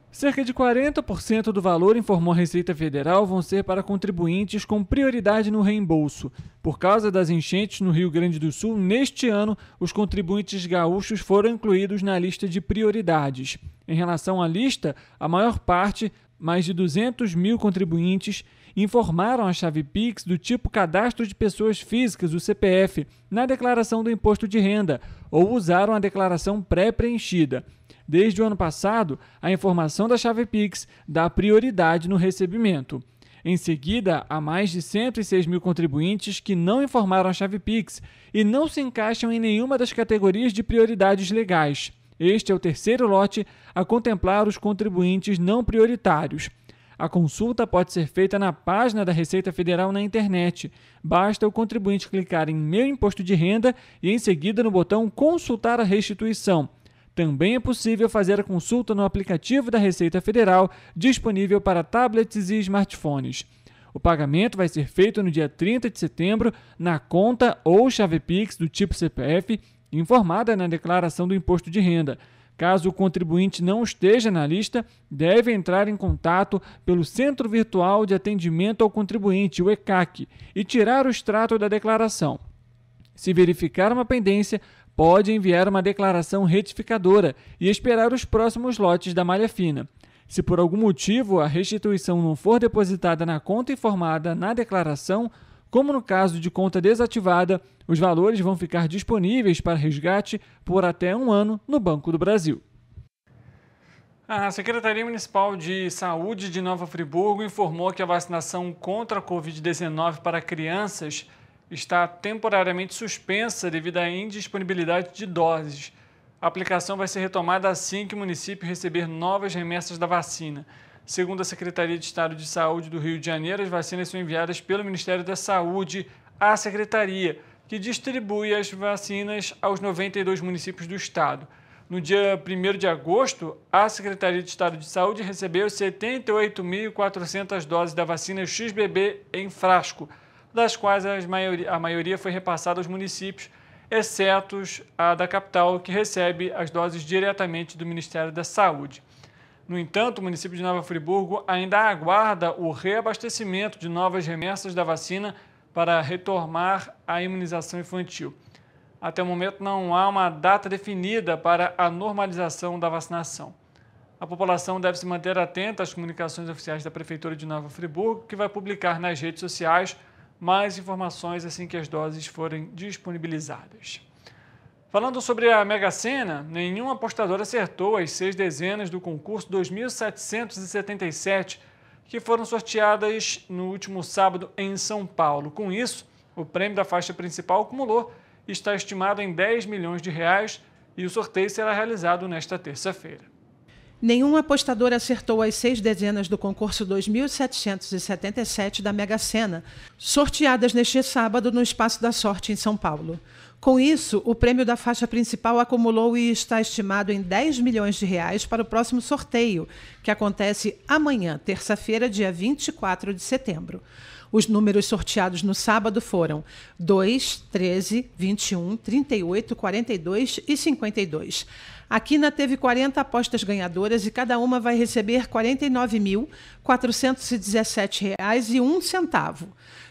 Cerca de 40% do valor, informou a Receita Federal, vão ser para contribuintes com prioridade no reembolso. Por causa das enchentes no Rio Grande do Sul, neste ano, os contribuintes gaúchos foram incluídos na lista de prioridades. Em relação à lista, a maior parte, mais de 200 mil contribuintes, informaram a chave Pix do tipo Cadastro de Pessoas Físicas, o CPF, na declaração do imposto de renda ou usaram a declaração pré-preenchida. Desde o ano passado, a informação da chave Pix dá prioridade no recebimento. Em seguida, há mais de 106 mil contribuintes que não informaram a chave Pix e não se encaixam em nenhuma das categorias de prioridades legais. Este é o terceiro lote a contemplar os contribuintes não prioritários. A consulta pode ser feita na página da Receita Federal na internet. Basta o contribuinte clicar em Meu Imposto de Renda e em seguida no botão Consultar a Restituição. Também é possível fazer a consulta no aplicativo da Receita Federal, disponível para tablets e smartphones. O pagamento vai ser feito no dia 30 de setembro na conta ou chave Pix do tipo CPF, informada na declaração do imposto de renda. Caso o contribuinte não esteja na lista, deve entrar em contato pelo Centro Virtual de Atendimento ao Contribuinte, o ECAC, e tirar o extrato da declaração. Se verificar uma pendência, pode enviar uma declaração retificadora e esperar os próximos lotes da malha fina. Se por algum motivo a restituição não for depositada na conta informada na declaração, como no caso de conta desativada, os valores vão ficar disponíveis para resgate por até 1 ano no Banco do Brasil. A Secretaria Municipal de Saúde de Nova Friburgo informou que a vacinação contra a Covid-19 para crianças está temporariamente suspensa devido à indisponibilidade de doses. A aplicação vai ser retomada assim que o município receber novas remessas da vacina. Segundo a Secretaria de Estado de Saúde do Rio de Janeiro, as vacinas são enviadas pelo Ministério da Saúde à Secretaria, que distribui as vacinas aos 92 municípios do estado. No dia 1º de agosto, a Secretaria de Estado de Saúde recebeu 78.400 doses da vacina XBB em frasco, das quais a maioria foi repassada aos municípios, exceto a da capital, que recebe as doses diretamente do Ministério da Saúde. No entanto, o município de Nova Friburgo ainda aguarda o reabastecimento de novas remessas da vacina para retomar a imunização infantil. Até o momento não há uma data definida para a normalização da vacinação. A população deve se manter atenta às comunicações oficiais da Prefeitura de Nova Friburgo, que vai publicar nas redes sociais mais informações assim que as doses forem disponibilizadas. Falando sobre a Mega Sena, nenhum apostador acertou as 6 dezenas do concurso 2.777, que foram sorteadas no último sábado em São Paulo. Com isso, o prêmio da faixa principal acumulou e está estimado em R$10 milhões e o sorteio será realizado nesta terça-feira.
Nenhum apostador acertou as 6 dezenas do concurso 2.777 da Mega Sena, sorteadas neste sábado no Espaço da Sorte, em São Paulo. Com isso, o prêmio da faixa principal acumulou e está estimado em R$10 milhões para o próximo sorteio, que acontece amanhã, terça-feira, dia 24 de setembro. Os números sorteados no sábado foram 2, 13, 21, 38, 42 e 52. A Quina teve 40 apostas ganhadoras e cada uma vai receber R$ 49.417,01.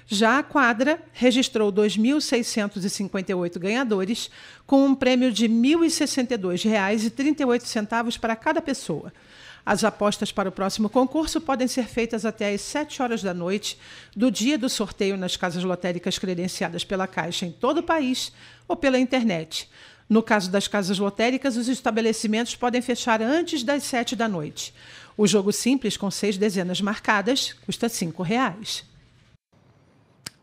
Já a Quadra registrou 2.658 ganhadores, com um prêmio de R$ 1.062,38 para cada pessoa. As apostas para o próximo concurso podem ser feitas até às 7 horas da noite do dia do sorteio nas casas lotéricas credenciadas pela Caixa em todo o país ou pela internet. No caso das casas lotéricas, os estabelecimentos podem fechar antes das 7 da noite. O jogo simples, com 6 dezenas marcadas, custa R$ 5,00.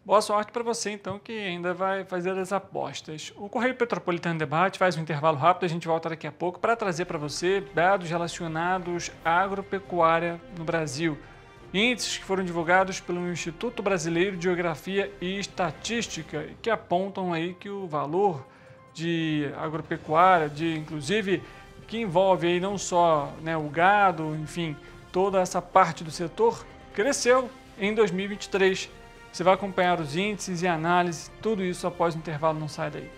Boa sorte para você, então, que ainda vai fazer as apostas. O Correio Petropolitano Debate faz um intervalo rápido, a gente volta daqui a pouco para trazer para você dados relacionados à agropecuária no Brasil. Índices que foram divulgados pelo Instituto Brasileiro de Geografia e Estatística, que apontam aí que o valor de agropecuária, inclusive que envolve aí não só, né, o gado, enfim, toda essa parte do setor, cresceu em 2023. Você vai acompanhar os índices e análises, tudo isso após o intervalo, não sai daí.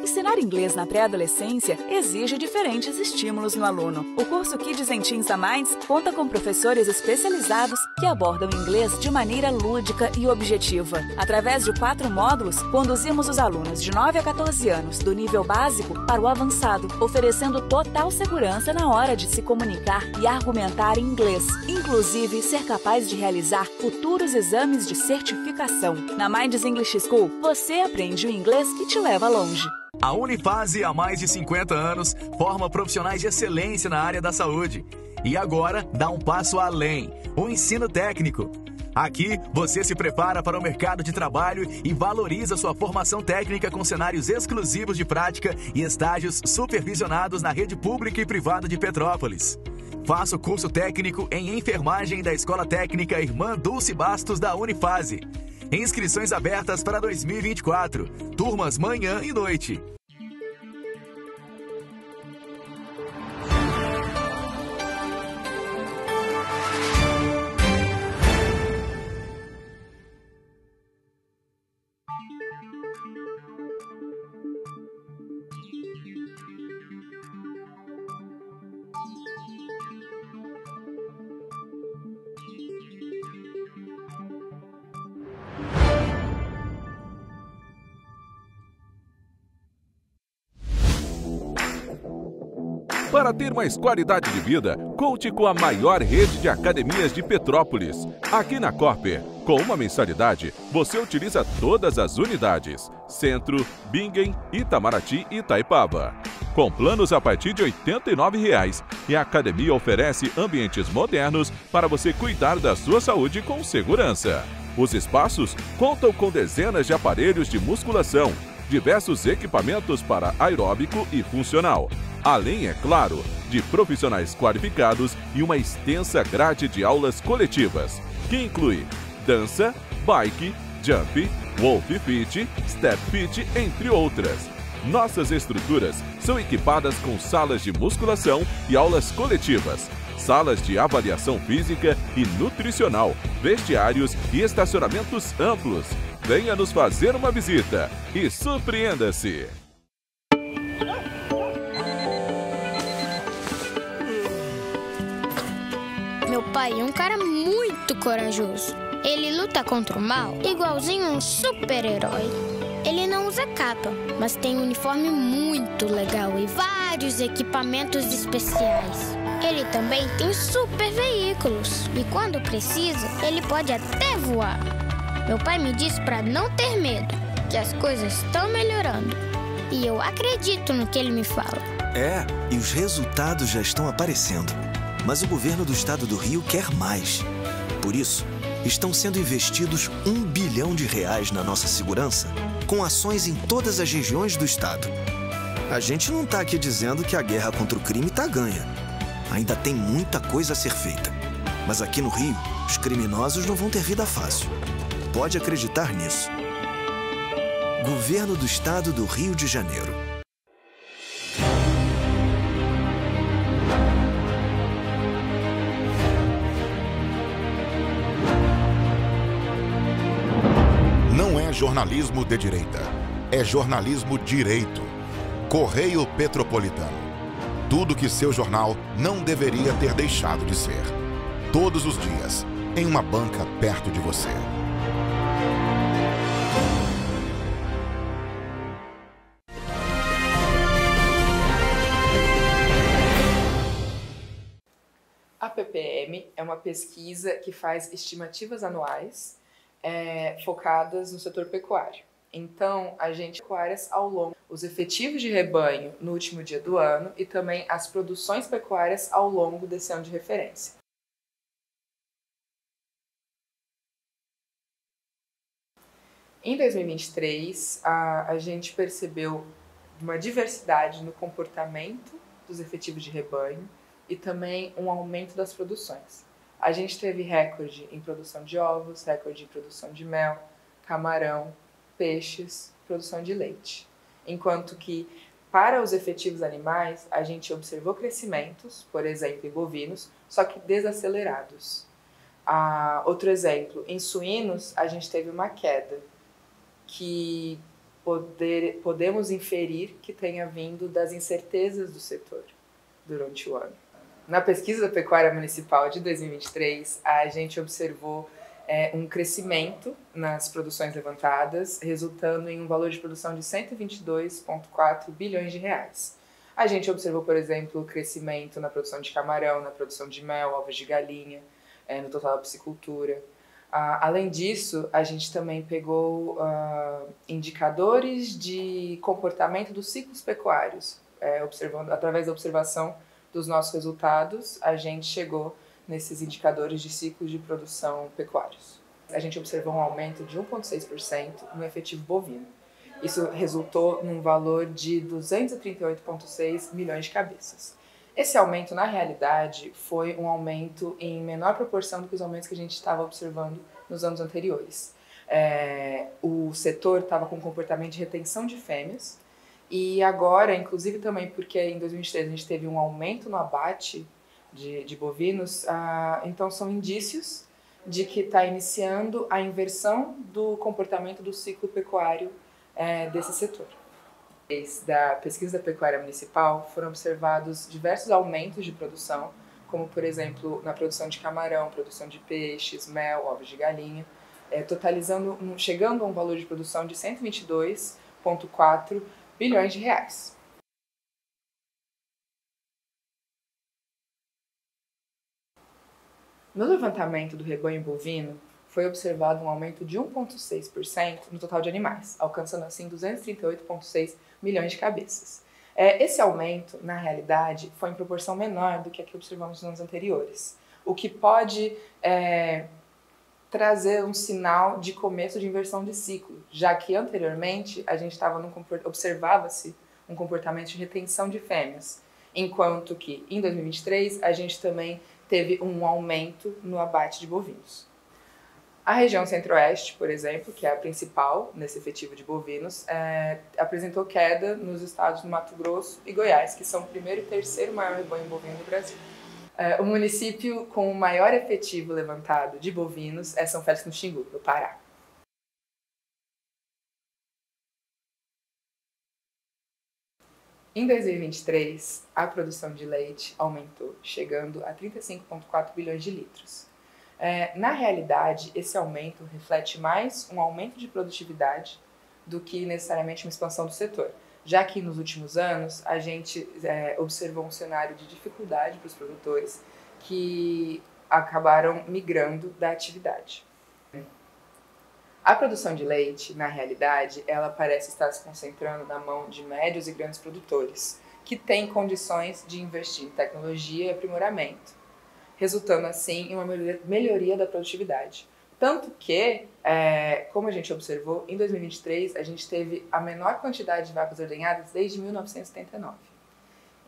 Ensinar inglês na pré-adolescência exige diferentes estímulos no aluno. O curso Kids and Teens a Mais conta com professores especializados que abordam inglês de maneira lúdica e objetiva. Através de 4 módulos, conduzimos os alunos de 9 a 14 anos do nível básico para o avançado, oferecendo total segurança na hora de se comunicar e argumentar em inglês, inclusive ser capaz de realizar futuros exames de certificação. Na Minds English School, você aprende o inglês que te leva longe.
A Unifase, há mais de 50 anos, forma profissionais de excelência na área da saúde. E agora dá um passo além, o ensino técnico. Aqui, você se prepara para o mercado de trabalho e valoriza sua formação técnica com cenários exclusivos de prática e estágios supervisionados na rede pública e privada de Petrópolis. Faça o curso técnico em enfermagem da Escola Técnica Irmã Dulce Bastos da Unifase. Inscrições abertas para 2024. Turmas manhã e noite.
Para ter mais qualidade de vida, conte com a maior rede de academias de Petrópolis. Aqui na Corper, Com uma mensalidade, você utiliza todas as unidades: Centro, Bingen, Itamaraty e Itaipava. Com planos a partir de R$ 89,00 e a academia oferece ambientes modernos para você cuidar da sua saúde com segurança. Os espaços contam com dezenas de aparelhos de musculação, diversos equipamentos para aeróbico e funcional, além, é claro, de profissionais qualificados e uma extensa grade de aulas coletivas, que inclui dança, bike, jump, wolf fit, step fit, entre outras. Nossas estruturas são equipadas com salas de musculação e aulas coletivas, salas de avaliação física e nutricional, vestiários e estacionamentos amplos. Venha nos fazer uma visita e surpreenda-se!
Meu pai é um cara muito corajoso. Ele luta contra o mal igualzinho um super-herói. Ele não usa capa, mas tem um uniforme muito legal e vários equipamentos especiais. Ele também tem super veículos e quando precisa, ele pode até voar. Meu pai me disse para não ter medo, que as coisas estão melhorando. E eu acredito no que ele me fala.
É, e os resultados já estão aparecendo. Mas o governo do estado do Rio quer mais. Por isso, estão sendo investidos R$ 1 bilhão na nossa segurança, com ações em todas as regiões do estado. A gente não está aqui dizendo que a guerra contra o crime está ganha. Ainda tem muita coisa a ser feita. Mas aqui no Rio, os criminosos não vão ter vida fácil. Pode acreditar nisso. Governo do Estado do Rio de Janeiro.
Não é jornalismo de direita, é jornalismo direito. Correio Petropolitano. Tudo que seu jornal não deveria ter deixado de ser. Todos os dias, em uma banca perto de você.
A PPM é uma pesquisa que faz estimativas anuais focadas no setor pecuário. Então, a gente pecuárias ao longo os efetivos de rebanho no último dia do ano e também as produções pecuárias ao longo desse ano de referência. Em 2023, a gente percebeu uma diversidade no comportamento dos efetivos de rebanho e também um aumento das produções. A gente teve recorde em produção de ovos, recorde em produção de mel, camarão, peixes, produção de leite. Enquanto que, para os efetivos animais, a gente observou crescimentos, por exemplo, em bovinos, só que desacelerados. Outro exemplo, em suínos, a gente teve uma queda, que podemos inferir que tenha vindo das incertezas do setor durante o ano. Na pesquisa da pecuária municipal de 2023, a gente observou um crescimento nas produções levantadas, resultando em um valor de produção de R$ 122,4 bilhões. A gente observou, por exemplo, crescimento na produção de camarão, na produção de mel, ovos de galinha, no total da piscicultura. Além disso, a gente também pegou indicadores de comportamento dos ciclos pecuários. Através da observação dos nossos resultados, a gente chegou nesses indicadores de ciclos de produção pecuários. A gente observou um aumento de 1,6% no efetivo bovino. Isso resultou num valor de 238,6 milhões de cabeças. Esse aumento, na realidade, foi um aumento em menor proporção do que os aumentos que a gente estava observando nos anos anteriores. O setor estava com um comportamento de retenção de fêmeas, e agora, inclusive também porque em 2023 a gente teve um aumento no abate de bovinos, então são indícios de que está iniciando a inversão do comportamento do ciclo pecuário desse setor. Da pesquisa da pecuária municipal foram observados diversos aumentos de produção, como por exemplo na produção de camarão, produção de peixes, mel, ovos de galinha, chegando a um valor de produção de R$ 122,4 bilhões de reais. No levantamento do rebanho bovino, foi observado um aumento de 1,6% no total de animais, alcançando assim 238,6 milhões de cabeças. Esse aumento, na realidade, foi em proporção menor do que a que observamos nos anos anteriores, o que pode trazer um sinal de começo de inversão de ciclo, já que anteriormente a gente observava-se um comportamento de retenção de fêmeas, enquanto que em 2023 a gente também teve um aumento no abate de bovinos. A região centro-oeste, por exemplo, que é a principal nesse efetivo de bovinos, apresentou queda nos estados do Mato Grosso e Goiás, que são o primeiro e terceiro maior rebanho bovino do Brasil. O município com o maior efetivo levantado de bovinos é São Félix no Xingu, no Pará. Em 2023, a produção de leite aumentou, chegando a 35,4 bilhões de litros. Na realidade, esse aumento reflete mais um aumento de produtividade do que necessariamente uma expansão do setor, já que nos últimos anos a gente observou um cenário de dificuldade para os produtores que acabaram migrando da atividade. A produção de leite, na realidade, ela parece estar se concentrando na mão de médios e grandes produtores, que têm condições de investir em tecnologia e aprimoramento, resultando assim em uma melhoria da produtividade. Tanto que, como a gente observou, em 2023 a gente teve a menor quantidade de vacas ordenhadas desde 1979.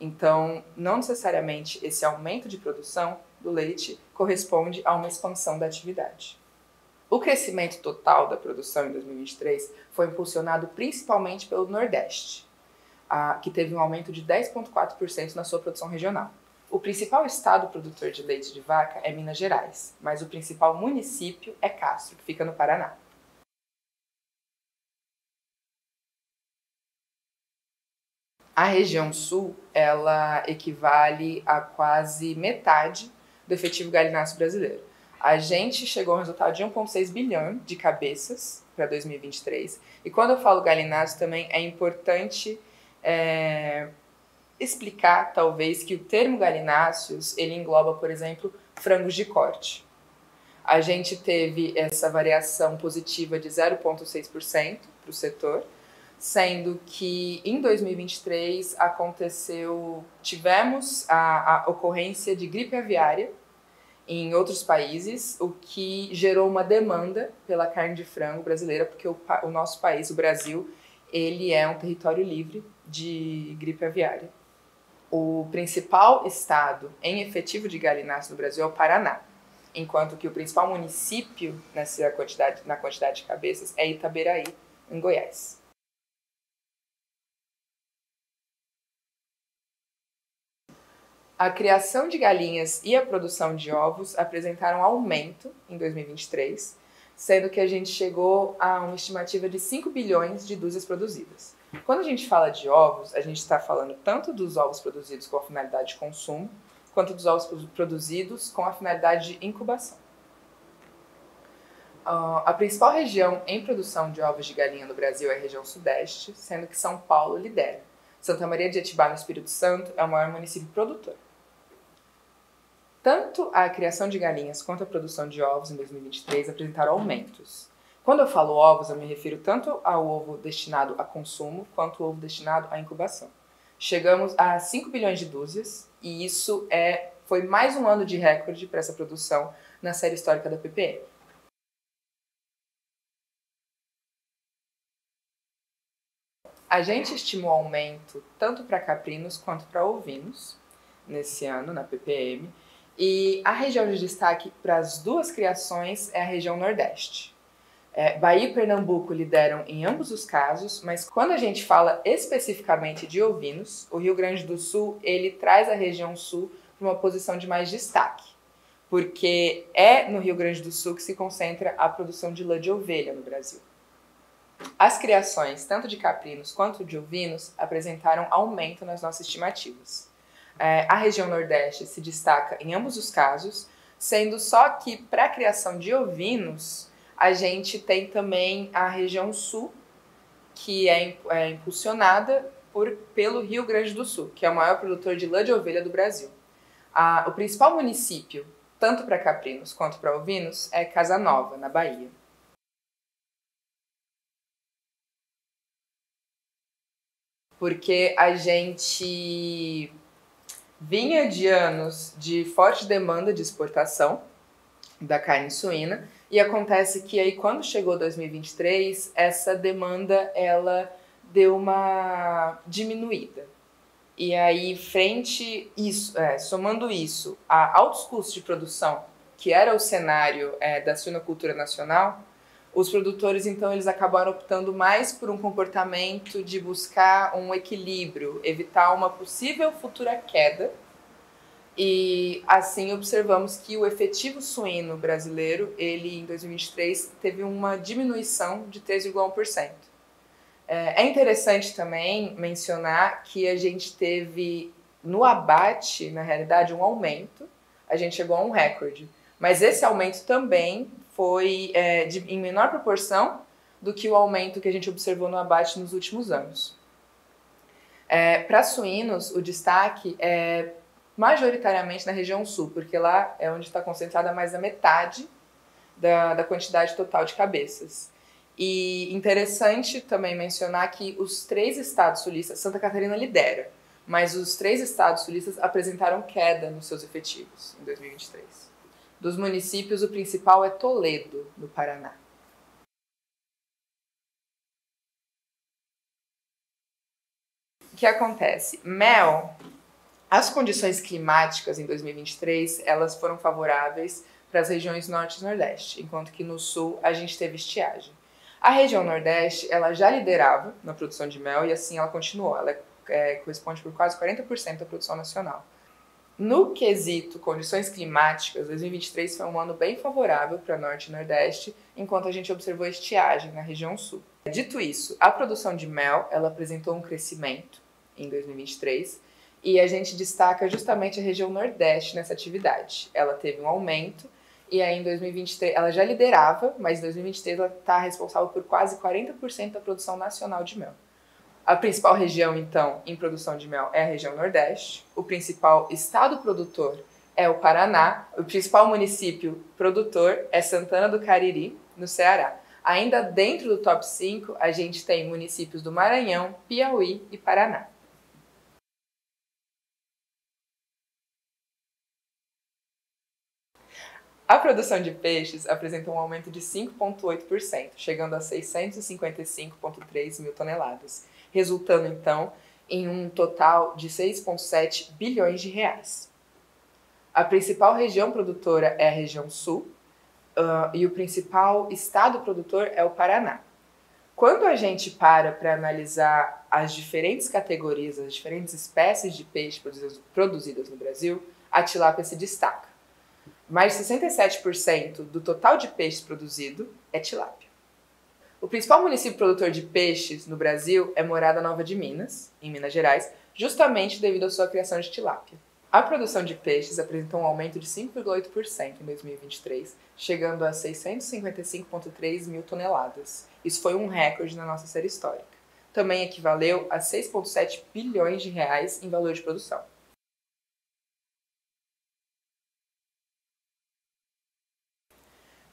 Então, não necessariamente esse aumento de produção do leite corresponde a uma expansão da atividade. O crescimento total da produção em 2023 foi impulsionado principalmente pelo Nordeste, que teve um aumento de 10,4% na sua produção regional. O principal estado produtor de leite de vaca é Minas Gerais, mas o principal município é Castro, que fica no Paraná. A região sul, ela equivale a quase metade do efetivo galináceo brasileiro. A gente chegou ao resultado de 1,6 bilhão de cabeças para 2023. E quando eu falo galináceo também é importante explicar, talvez, que o termo galináceos, ele engloba, por exemplo, frangos de corte. A gente teve essa variação positiva de 0,6% para o setor, sendo que em 2023 tivemos a ocorrência de gripe aviária em outros países, o que gerou uma demanda pela carne de frango brasileira, porque o nosso país, o Brasil, ele é um território livre de gripe aviária. O principal estado em efetivo de galináceo no Brasil é o Paraná, enquanto que o principal município na quantidade de cabeças é Itaberaí, em Goiás. A criação de galinhas e a produção de ovos apresentaram aumento em 2023, sendo que a gente chegou a uma estimativa de 5 bilhões de dúzias produzidas. Quando a gente fala de ovos, a gente está falando tanto dos ovos produzidos com a finalidade de consumo, quanto dos ovos produzidos com a finalidade de incubação. A principal região em produção de ovos de galinha no Brasil é a região sudeste, sendo que São Paulo lidera. Santa Maria de Etibá, no Espírito Santo, é o maior município produtor. Tanto a criação de galinhas quanto a produção de ovos em 2023 apresentaram aumentos. Quando eu falo ovos, eu me refiro tanto ao ovo destinado a consumo quanto ao ovo destinado à incubação. Chegamos a 5 bilhões de dúzias e isso foi mais um ano de recorde para essa produção na série histórica da PPM. A gente estimou aumento tanto para caprinos quanto para ovinos nesse ano na PPM. E a região de destaque para as duas criações é a região Nordeste. Bahia e Pernambuco lideram em ambos os casos, mas quando a gente fala especificamente de ovinos, o Rio Grande do Sul ele traz a região Sul para uma posição de mais destaque, porque é no Rio Grande do Sul que se concentra a produção de lã de ovelha no Brasil. As criações, tanto de caprinos quanto de ovinos, apresentaram aumento nas nossas estimativas. A região Nordeste se destaca em ambos os casos, sendo só que para a criação de ovinos, a gente tem também a região Sul, que é impulsionada pelo Rio Grande do Sul, que é o maior produtor de lã de ovelha do Brasil. O principal município, tanto para caprinos quanto para ovinos, é Casa Nova, na Bahia. Porque a gente vinha de anos de forte demanda de exportação da carne suína e acontece que aí quando chegou 2023, essa demanda ela deu uma diminuída. E aí, somando isso a altos custos de produção, que era o cenário da suinocultura nacional, os produtores, então, eles acabaram optando mais por um comportamento de buscar um equilíbrio, evitar uma possível futura queda. E, assim, observamos que o efetivo suíno brasileiro, ele, em 2023, teve uma diminuição de 3,1%. É interessante também mencionar que a gente teve, no abate, na realidade, um aumento. A gente chegou a um recorde. Mas esse aumento também foi em menor proporção do que o aumento que a gente observou no abate nos últimos anos. Para suínos, o destaque é majoritariamente na região sul, porque lá é onde está concentrada mais da metade da quantidade total de cabeças. E interessante também mencionar que os 3 estados sulistas, Santa Catarina lidera, mas os 3 estados sulistas apresentaram queda nos seus efetivos em 2023. Dos municípios, o principal é Toledo, no Paraná. O que acontece? Mel, as condições climáticas em 2023, elas foram favoráveis para as regiões norte e nordeste, enquanto que no sul a gente teve estiagem. A região nordeste, ela já liderava na produção de mel e assim ela continuou. Ela corresponde por quase 40% da produção nacional. No quesito condições climáticas, 2023 foi um ano bem favorável para norte e nordeste, enquanto a gente observou estiagem na região sul. Dito isso, a produção de mel ela apresentou um crescimento em 2023 e a gente destaca justamente a região nordeste nessa atividade. Ela teve um aumento e aí em 2023 ela já liderava, mas em 2023 ela está responsável por quase 40% da produção nacional de mel. A principal região, então, em produção de mel é a região Nordeste. O principal estado produtor é o Paraná. O principal município produtor é Santana do Cariri, no Ceará. Ainda dentro do top 5, a gente tem municípios do Maranhão, Piauí e Paraná. A produção de peixes apresentou um aumento de 5,8%, chegando a 655,3 mil toneladas, resultando, então, em um total de 6,7 bilhões de reais. A principal região produtora é a região sul e o principal estado produtor é o Paraná. Quando a gente para analisar as diferentes categorias, as diferentes espécies de peixe produzidas no Brasil, a tilápia se destaca. Mais de 67% do total de peixes produzido é tilápia. O principal município produtor de peixes no Brasil é Morada Nova de Minas, em Minas Gerais, justamente devido à sua criação de tilápia. A produção de peixes apresentou um aumento de 5,8% em 2023, chegando a 655,3 mil toneladas. Isso foi um recorde na nossa série histórica. Também equivaleu a 6,7 bilhões de reais em valor de produção.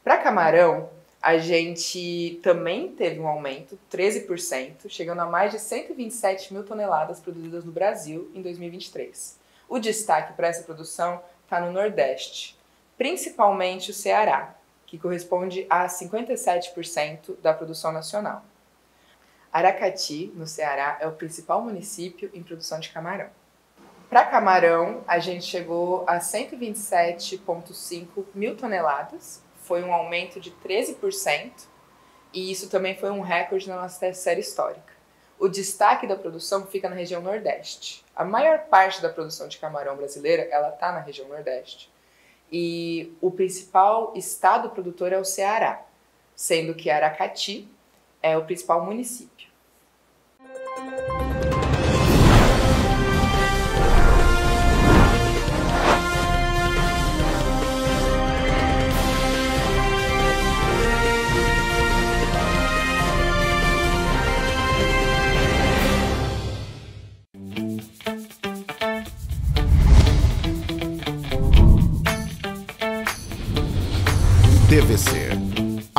Para camarão, a gente também teve um aumento, 13%, chegando a mais de 127 mil toneladas produzidas no Brasil em 2023. O destaque para essa produção está no Nordeste, principalmente o Ceará, que corresponde a 57% da produção nacional. Aracati, no Ceará, é o principal município em produção de camarão. Para camarão, a gente chegou a 127,5 mil toneladas, foi um aumento de 13%, e isso também foi um recorde na nossa série histórica. O destaque da produção fica na região Nordeste. A maior parte da produção de camarão brasileira está na região Nordeste. E o principal estado produtor é o Ceará, sendo que Aracati é o principal município.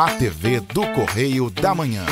A TV do Correio da Manhã.